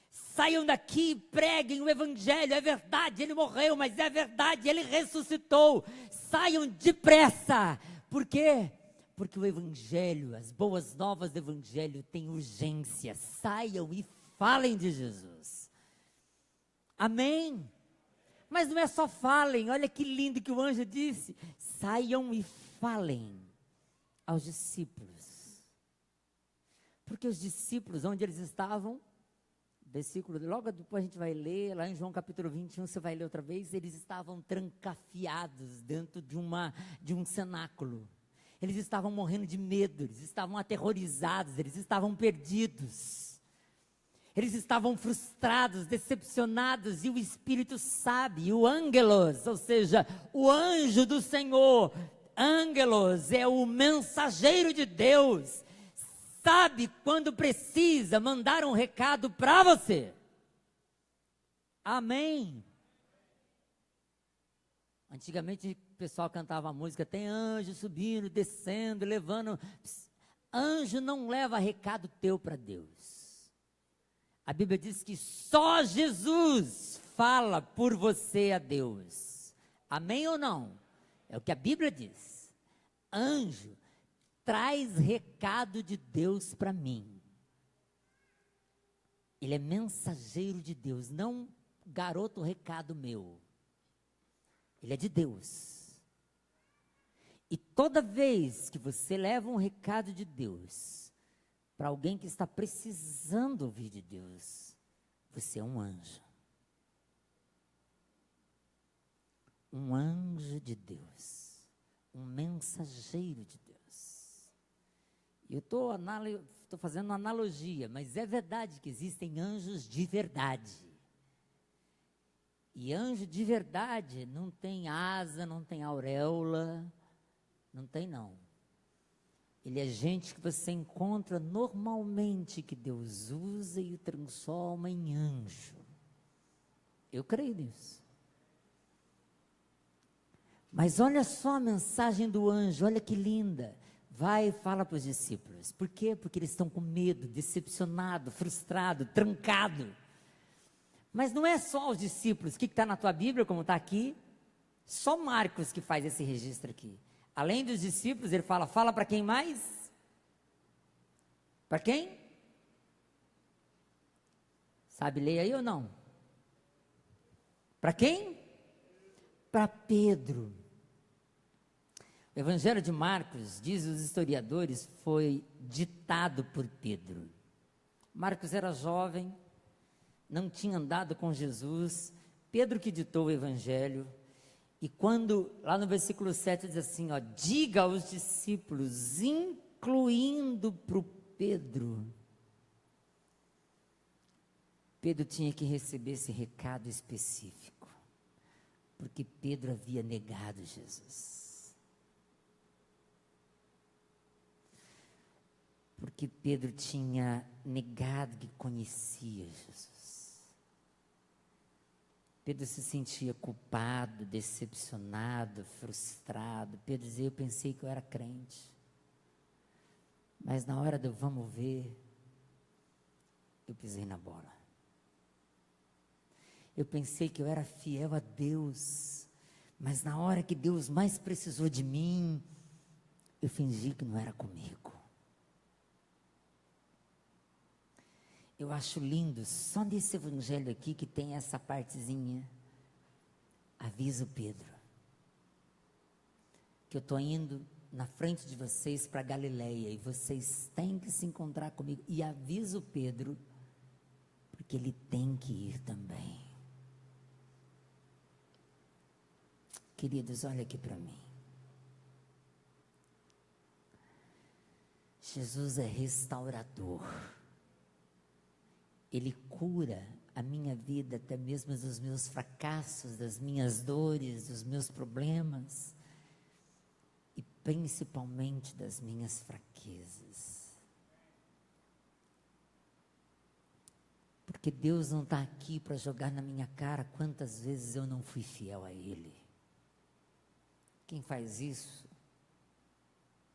A: Saiam daqui, preguem o evangelho, é verdade, ele morreu, mas é verdade, ele ressuscitou. Saiam depressa. Por quê? Porque o evangelho, as boas novas do evangelho têm urgência. Saiam e falem de Jesus. Amém? Mas não é só falem, olha que lindo que o anjo disse. Saiam e falem aos discípulos. Porque os discípulos, onde eles estavam, versículo, logo depois a gente vai ler, lá em João capítulo 21, você vai ler outra vez, eles estavam trancafiados dentro de um cenáculo. Eles estavam morrendo de medo, eles estavam aterrorizados, eles estavam perdidos. Eles estavam frustrados, decepcionados, e o Espírito sabe, o ângelos, ou seja, o anjo do Senhor, ângelos é o mensageiro de Deus, sabe quando precisa mandar um recado para você. Amém. Antigamente o pessoal cantava a música, tem anjo subindo, descendo, levando. Anjo não leva recado teu para Deus. A Bíblia diz que só Jesus fala por você a Deus. Amém ou não? É o que a Bíblia diz. Anjo traz recado de Deus para mim. Ele é mensageiro de Deus, não garoto recado meu. Ele é de Deus. E toda vez que você leva um recado de Deus para alguém que está precisando ouvir de Deus, você é um anjo. Um anjo de Deus. Um mensageiro de Deus. Eu estou fazendo uma analogia, mas é verdade que existem anjos de verdade. E anjo de verdade não tem asa, não tem auréola, não tem não. Ele é gente que você encontra normalmente, que Deus usa e o transforma em anjo. Eu creio nisso. Mas olha só a mensagem do anjo, olha que linda. Vai e fala para os discípulos. Por quê? Porque eles estão com medo, decepcionado, frustrado, trancado. Mas não é só os discípulos. O que está na tua Bíblia, como está aqui? Só Marcos que faz esse registro aqui. Além dos discípulos, ele fala para quem mais? Para quem? Sabe ler aí ou não? Para quem? Para Pedro. O Evangelho de Marcos, diz os historiadores, foi ditado por Pedro. Marcos era jovem, não tinha andado com Jesus, Pedro que ditou o Evangelho, e quando, lá no versículo 7 diz assim, ó, diga aos discípulos, incluindo para o Pedro. Pedro tinha que receber esse recado específico, porque Pedro havia negado Jesus. Porque Pedro tinha negado que conhecia Jesus. Pedro se sentia culpado, decepcionado, frustrado. Pedro dizia, eu pensei que eu era crente. Mas na hora do vamos ver, eu pisei na bola. Eu pensei que eu era fiel a Deus. Mas na hora que Deus mais precisou de mim, eu fingi que não era comigo. Eu acho lindo, só nesse evangelho aqui que tem essa partezinha. Aviso Pedro, que eu estou indo na frente de vocês para Galileia e vocês têm que se encontrar comigo. E aviso Pedro, porque ele tem que ir também. Queridos, olha aqui para mim. Jesus é restaurador. Ele cura a minha vida, até mesmo dos meus fracassos, das minhas dores, dos meus problemas e principalmente das minhas fraquezas. Porque Deus não está aqui para jogar na minha cara quantas vezes eu não fui fiel a Ele. Quem faz isso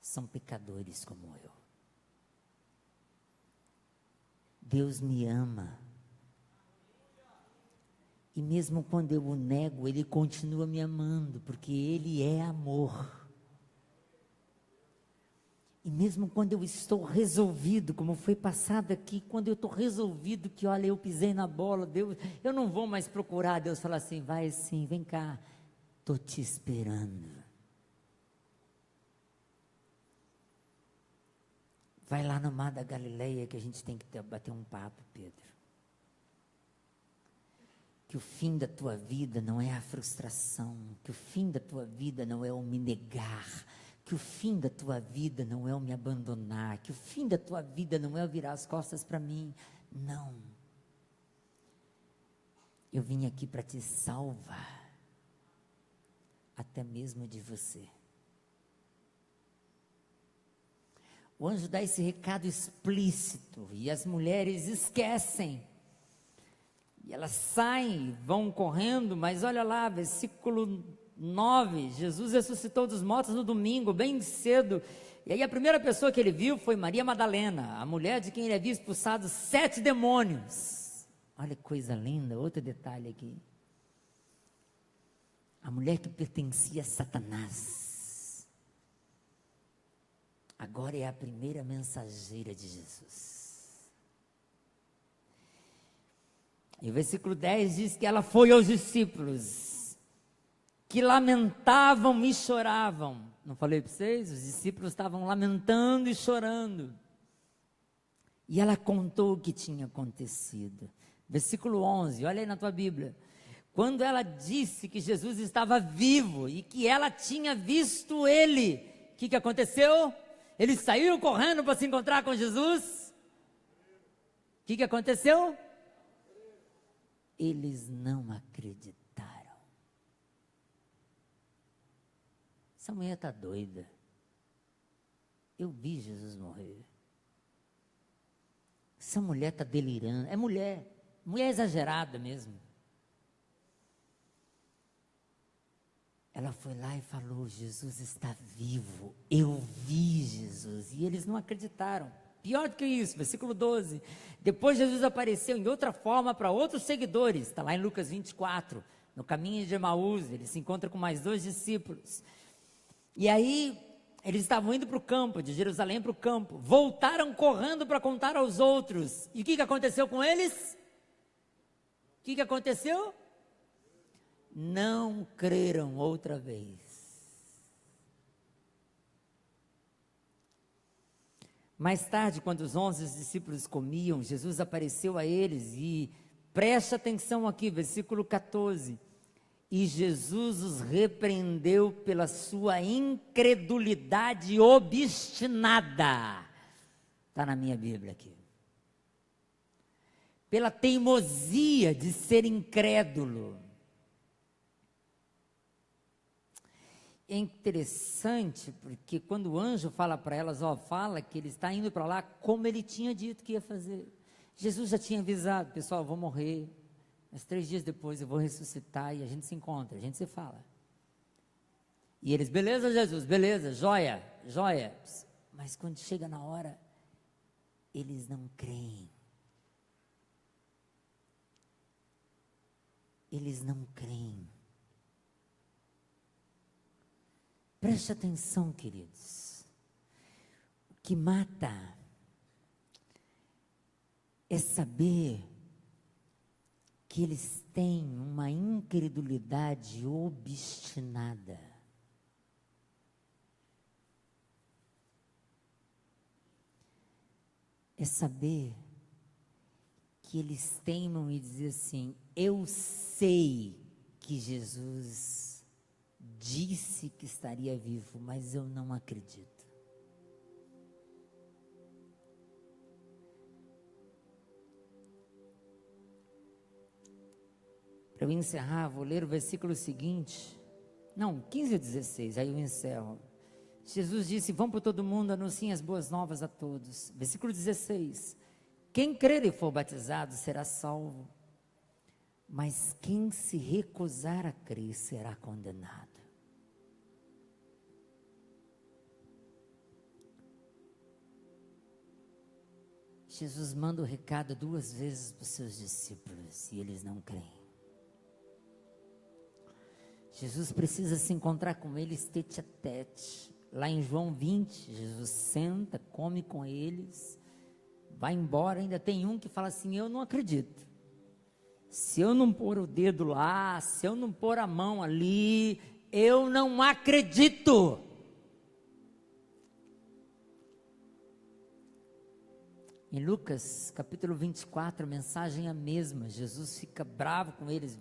A: são pecadores como eu. Deus me ama. E mesmo quando eu o nego, Ele continua me amando, porque Ele é amor. E mesmo quando eu estou resolvido, como foi passado aqui, quando eu estou resolvido que, olha, eu pisei na bola, Deus, eu não vou mais procurar, Deus fala assim, vai sim, vem cá, estou te esperando. Vai lá no mar da Galileia que a gente tem que bater um papo, Pedro. Que o fim da tua vida não é a frustração, que o fim da tua vida não é o me negar, que o fim da tua vida não é o me abandonar, que o fim da tua vida não é o virar as costas para mim. Não. Eu vim aqui para te salvar, até mesmo de você. O anjo dá esse recado explícito e as mulheres esquecem. E elas saem, vão correndo, mas olha lá, versículo 9, Jesus ressuscitou dos mortos no domingo, bem cedo. E aí a primeira pessoa que ele viu foi Maria Madalena, a mulher de quem ele havia expulsado 7 demônios. Olha que coisa linda, outro detalhe aqui. A mulher que pertencia a Satanás. Agora é a primeira mensageira de Jesus. E o versículo 10 diz que ela foi aos discípulos, que lamentavam e choravam. Não falei para vocês? Os discípulos estavam lamentando e chorando. E ela contou o que tinha acontecido. Versículo 11, olha aí na tua Bíblia. Quando ela disse que Jesus estava vivo e que ela tinha visto ele, o que aconteceu? Eles saíram correndo para se encontrar com Jesus. O que aconteceu? Eles não acreditaram. Essa mulher está doida. Eu vi Jesus morrer. Essa mulher está delirando. É mulher exagerada mesmo. Ela foi lá e falou, Jesus está vivo, eu vi Jesus, e eles não acreditaram. Pior do que isso, versículo 12, depois Jesus apareceu em outra forma para outros seguidores, está lá em Lucas 24, no caminho de Emaús, ele se encontra com mais 2 discípulos, e aí eles estavam indo para o campo, de Jerusalém para o campo, voltaram correndo para contar aos outros, e o que aconteceu com eles? O que aconteceu? Não creram outra vez. Mais tarde, quando os 11 discípulos comiam, Jesus apareceu a eles e, preste atenção aqui, versículo 14, e Jesus os repreendeu pela sua incredulidade obstinada. Está na minha Bíblia aqui. Pela teimosia de ser incrédulo. É interessante porque quando o anjo fala para elas, fala que ele está indo para lá como ele tinha dito que ia fazer. Jesus já tinha avisado, pessoal, eu vou morrer, mas 3 dias depois eu vou ressuscitar e a gente se encontra, a gente se fala. E eles, beleza Jesus, beleza, joia, joia. Mas quando chega na hora, eles não creem. Eles não creem. Preste atenção, queridos. O que mata é saber que eles têm uma incredulidade obstinada. É saber que eles teimam e dizer assim, eu sei que Jesus disse que estaria vivo, mas eu não acredito. Para eu encerrar, vou ler o versículo seguinte. Não, 15 a 16, aí eu encerro. Jesus disse, vão por todo mundo, anunciem as boas novas a todos. Versículo 16. Quem crer e for batizado será salvo, mas quem se recusar a crer será condenado. Jesus manda o recado 2 vezes para os seus discípulos e eles não creem. Jesus precisa se encontrar com eles tete a tete. Lá em João 20, Jesus senta, come com eles, vai embora. Ainda tem um que fala assim, eu não acredito. Se eu não pôr o dedo lá, se eu não pôr a mão ali, eu não acredito. Em Lucas, capítulo 24, a mensagem é a mesma. Jesus fica bravo com eles,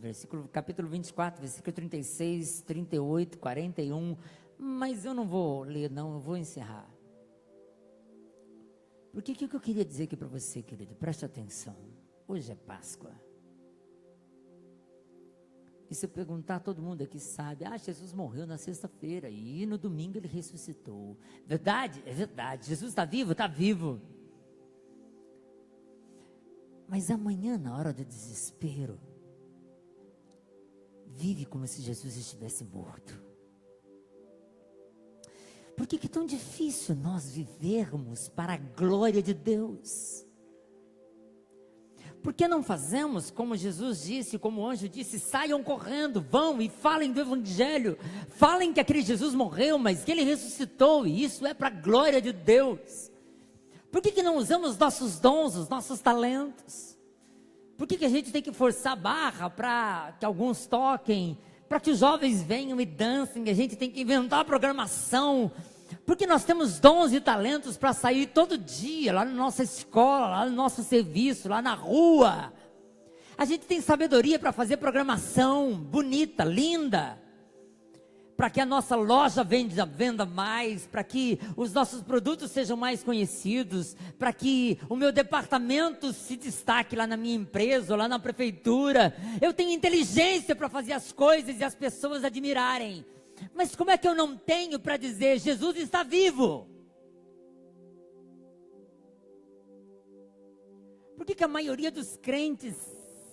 A: capítulo 24, versículo 36, 38, 41. Mas eu não vou ler, não, eu vou encerrar. Porque o que eu queria dizer aqui para você, querido? Preste atenção. Hoje é Páscoa. E se eu perguntar, todo mundo aqui sabe, Jesus morreu na sexta-feira e no domingo ele ressuscitou. Verdade? É verdade. Jesus está vivo? Está vivo. Mas amanhã, na hora do desespero, vive como se Jesus estivesse morto. Por que é tão difícil nós vivermos para a glória de Deus? Por que não fazemos como Jesus disse, como o anjo disse, saiam correndo, vão e falem do Evangelho, falem que aquele Jesus morreu, mas que ele ressuscitou, e isso é para a glória de Deus. Por que não usamos nossos dons, os nossos talentos? Por que a gente tem que forçar a barra para que alguns toquem, para que os jovens venham e dancem? A gente tem que inventar a programação, porque nós temos dons e talentos para sair todo dia, lá na nossa escola, lá no nosso serviço, lá na rua. A gente tem sabedoria para fazer programação bonita, linda, para que a nossa loja venda mais, para que os nossos produtos sejam mais conhecidos, para que o meu departamento se destaque lá na minha empresa, ou lá na prefeitura. Eu tenho inteligência para fazer as coisas e as pessoas admirarem. Mas como é que eu não tenho para dizer, Jesus está vivo? Por que a maioria dos crentes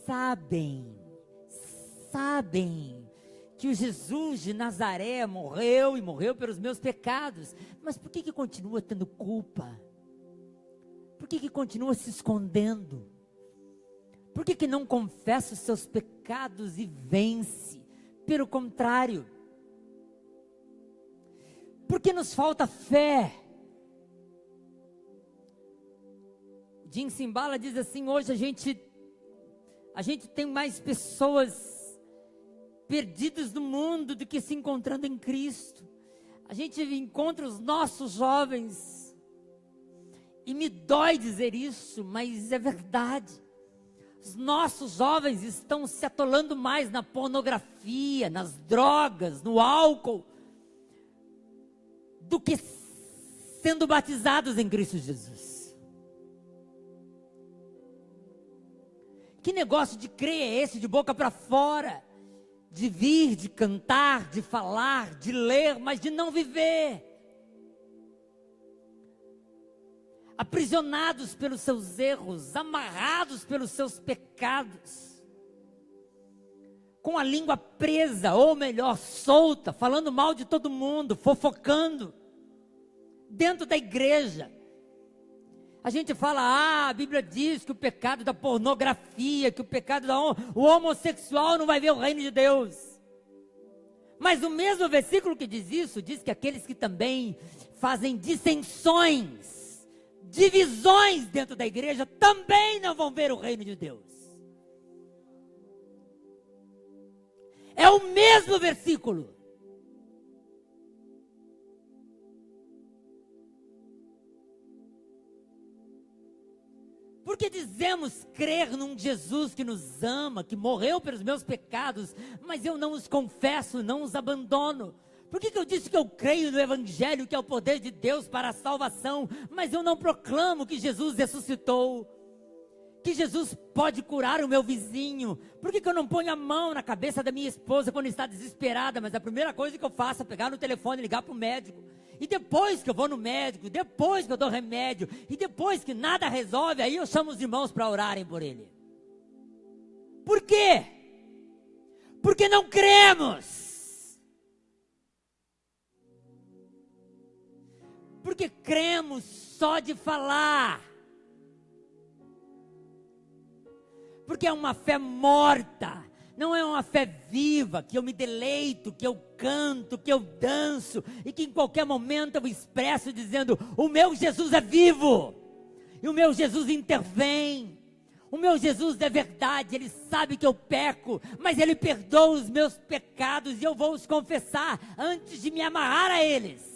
A: sabem que o Jesus de Nazaré morreu e morreu pelos meus pecados, mas por que continua tendo culpa? Por que continua se escondendo? Por que não confessa os seus pecados e vence? Pelo contrário, porque nos falta fé. Jim Cymbala diz assim, hoje a gente tem mais pessoas perdidos no mundo do que se encontrando em Cristo. A gente encontra os nossos jovens E me dói dizer isso, mas é verdade. Os nossos jovens estão se atolando mais na pornografia, nas drogas, no álcool, do que sendo batizados em Cristo Jesus. Que negócio de crer é esse, de boca para fora? De vir, de cantar, de falar, de ler, mas de não viver. Aprisionados pelos seus erros, amarrados pelos seus pecados, com a língua presa, ou melhor, solta, falando mal de todo mundo, fofocando, dentro da igreja. A gente fala, a Bíblia diz que o pecado da pornografia, que o pecado o homossexual não vai ver o reino de Deus. Mas o mesmo versículo que diz isso, diz que aqueles que também fazem dissensões, divisões dentro da igreja, também não vão ver o reino de Deus. É o mesmo versículo. Porque dizemos crer num Jesus que nos ama, que morreu pelos meus pecados, mas eu não os confesso, não os abandono. Por que eu disse que eu creio no Evangelho, que é o poder de Deus para a salvação, mas eu não proclamo que Jesus ressuscitou, que Jesus pode curar o meu vizinho? Por que eu não ponho a mão na cabeça da minha esposa quando está desesperada, mas a primeira coisa que eu faço é pegar no telefone e ligar para o médico? E depois que eu vou no médico, depois que eu dou remédio, e depois que nada resolve, aí eu chamo os irmãos para orarem por ele. Por quê? Porque não cremos. Porque cremos só de falar. Porque é uma fé morta, não é uma fé viva, que eu me deleito, que eu canto, que eu danço, e que em qualquer momento eu expresso dizendo, o meu Jesus é vivo, e o meu Jesus intervém, o meu Jesus é verdade, Ele sabe que eu peco, mas Ele perdoa os meus pecados, e eu vou os confessar antes de me amarrar a eles.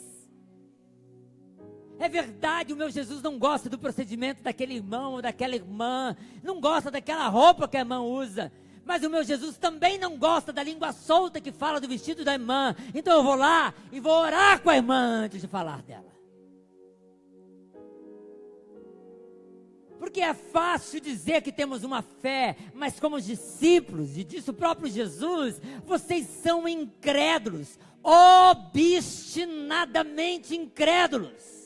A: É verdade, o meu Jesus não gosta do procedimento daquele irmão ou daquela irmã, não gosta daquela roupa que a irmã usa, mas o meu Jesus também não gosta da língua solta que fala do vestido da irmã, então eu vou lá e vou orar com a irmã antes de falar dela. Porque é fácil dizer que temos uma fé, mas como os discípulos, e disse o próprio Jesus, vocês são incrédulos, obstinadamente incrédulos.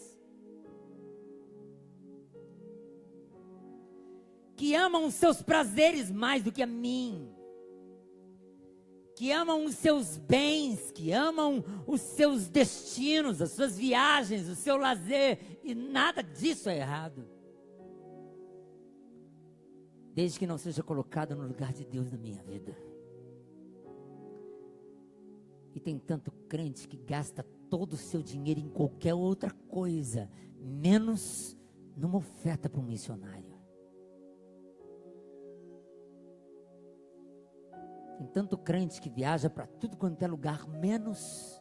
A: Que amam os seus prazeres mais do que a mim, que amam os seus bens, que amam os seus destinos, as suas viagens, o seu lazer, e nada disso é errado, desde que não seja colocado no lugar de Deus na minha vida. E tem tanto crente que gasta todo o seu dinheiro em qualquer outra coisa, menos numa oferta para um missionário. Tem tanto crente que viaja para tudo quanto é lugar, menos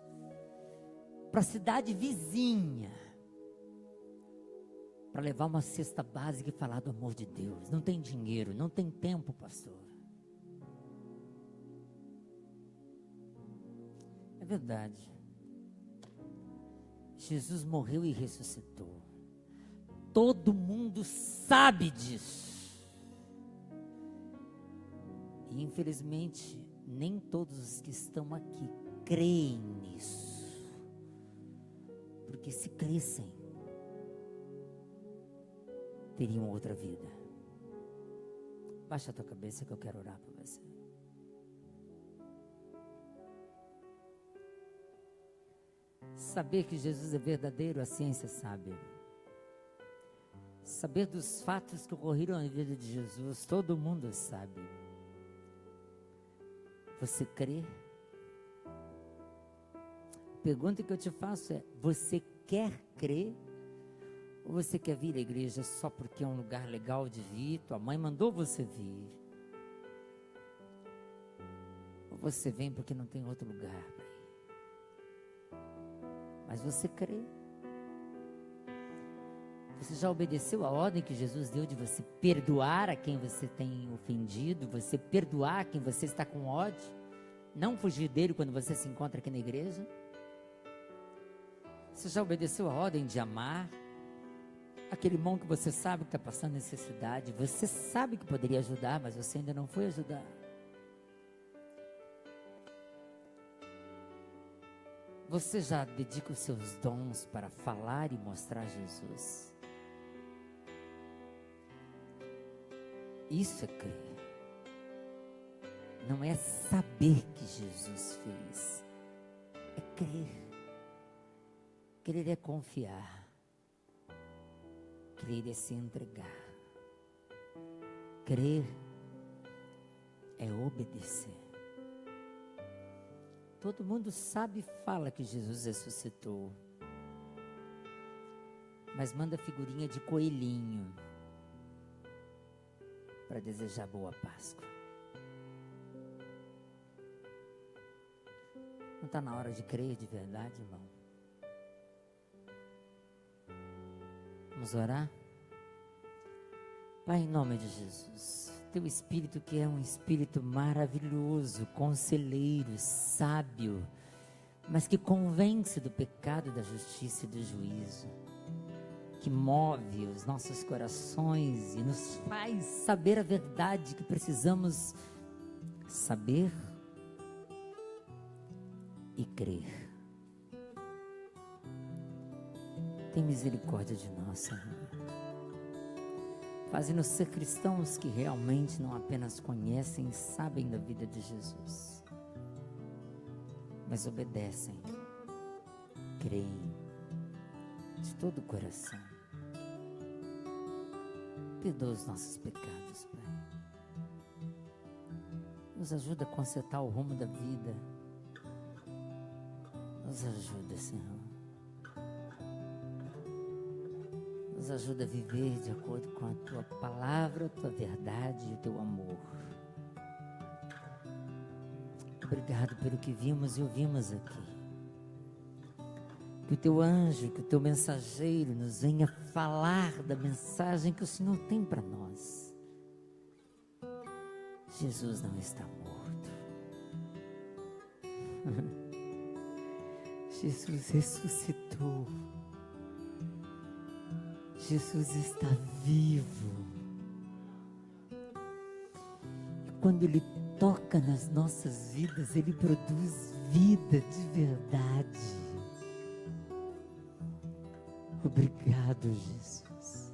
A: para a cidade vizinha, para levar uma cesta básica e falar do amor de Deus. Não tem dinheiro, não tem tempo, pastor. É verdade. Jesus morreu e ressuscitou. Todo mundo sabe disso. E infelizmente, nem todos os que estão aqui creem nisso. Porque se crescem, teriam outra vida. Baixa a tua cabeça que eu quero orar por você. Saber que Jesus é verdadeiro, a ciência sabe. Saber dos fatos que ocorreram na vida de Jesus, todo mundo sabe. Você crê? A pergunta que eu te faço é: você quer crer? Ou você quer vir à igreja só porque é um lugar legal de vir? Tua mãe mandou você vir? Ou você vem porque não tem outro lugar para ir? Mas você crê? Você já obedeceu a ordem que Jesus deu de você perdoar a quem você tem ofendido, você perdoar quem você está com ódio, não fugir dele quando você se encontra aqui na igreja? Você já obedeceu a ordem de amar aquele irmão que você sabe que está passando necessidade? Você sabe que poderia ajudar, mas você ainda não foi ajudar. Você já dedica os seus dons para falar e mostrar Jesus? Isso é crer. Não é saber que Jesus fez. É crer. Crer é confiar. Crer é se entregar. Crer é obedecer. Todo mundo sabe e fala que Jesus ressuscitou, mas manda figurinha de coelhinho para desejar boa Páscoa. Não está na hora de crer de verdade, irmão? Vamos orar? Pai, em nome de Jesus, Teu Espírito que é um Espírito maravilhoso, conselheiro, sábio, mas que convence do pecado, da justiça e do juízo, que move os nossos corações e nos faz saber a verdade que precisamos saber e crer. Tem misericórdia de nós, Senhor. Faze-nos ser cristãos que realmente não apenas conhecem e sabem da vida de Jesus, mas obedecem, creem de todo o coração. Perdoa os nossos pecados, Pai. Nos ajuda a consertar o rumo da vida. Nos ajuda, Senhor. Nos ajuda a viver de acordo com a Tua palavra, a Tua verdade e o Teu amor. Obrigado pelo que vimos e ouvimos aqui. Que o Teu anjo, que o Teu mensageiro nos venha falar da mensagem que o Senhor tem para nós. Jesus não está morto. Jesus ressuscitou. Jesus está vivo. E quando Ele toca nas nossas vidas, Ele produz vida de verdade. Obrigado, Jesus.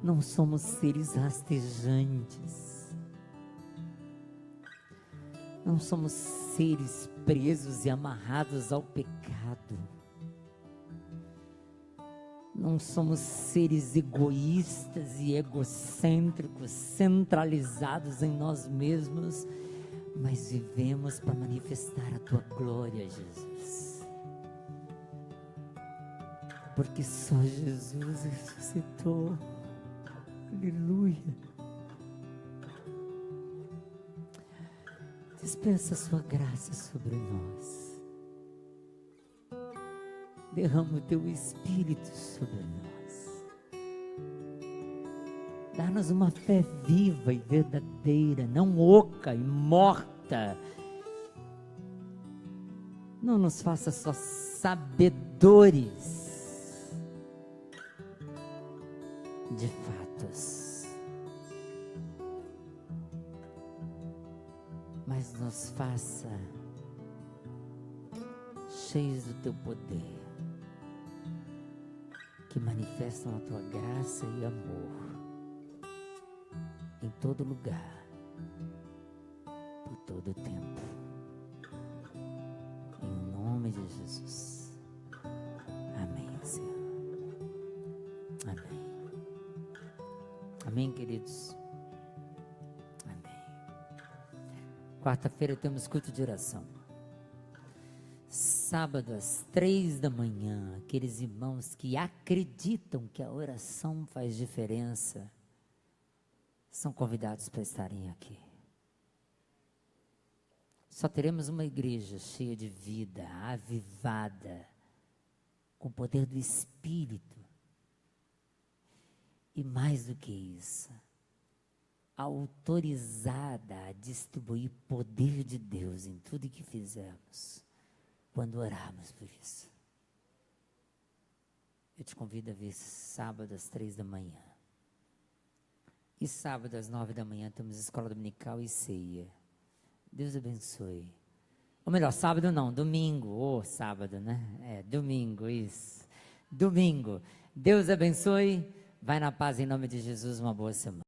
A: Não somos seres rastejantes. Não somos seres presos e amarrados ao pecado. Não somos seres egoístas e egocêntricos, centralizados em nós mesmos, mas vivemos para manifestar a Tua glória, Jesus. Porque só Jesus ressuscitou. Aleluia. Dispensa a Sua graça sobre nós. Derrama o Teu Espírito sobre nós. Dá-nos uma fé viva e verdadeira, não oca e morta. Não nos faça só sabedores de fatos, mas nos faça cheios do Teu poder, que manifestam a Tua graça e amor em todo lugar, por todo o tempo. Em nome de Jesus. Amém, Senhor. Amém. Amém, queridos. Amém. Quarta-feira temos culto de oração. Sábado às 3 da manhã, aqueles irmãos que acreditam que a oração faz diferença, são convidados para estarem aqui. Só teremos uma igreja cheia de vida, avivada, com o poder do Espírito, E mais do que isso, autorizada a distribuir poder de Deus em tudo que fizermos, quando orarmos por isso. Eu te convido a vir sábado às 3 da manhã. E sábado às 9 da manhã temos escola dominical e ceia. Deus abençoe. Ou melhor, sábado não, domingo. Ou sábado, né? Domingo, isso. Domingo. Deus abençoe. Vai na paz em nome de Jesus. Uma boa semana.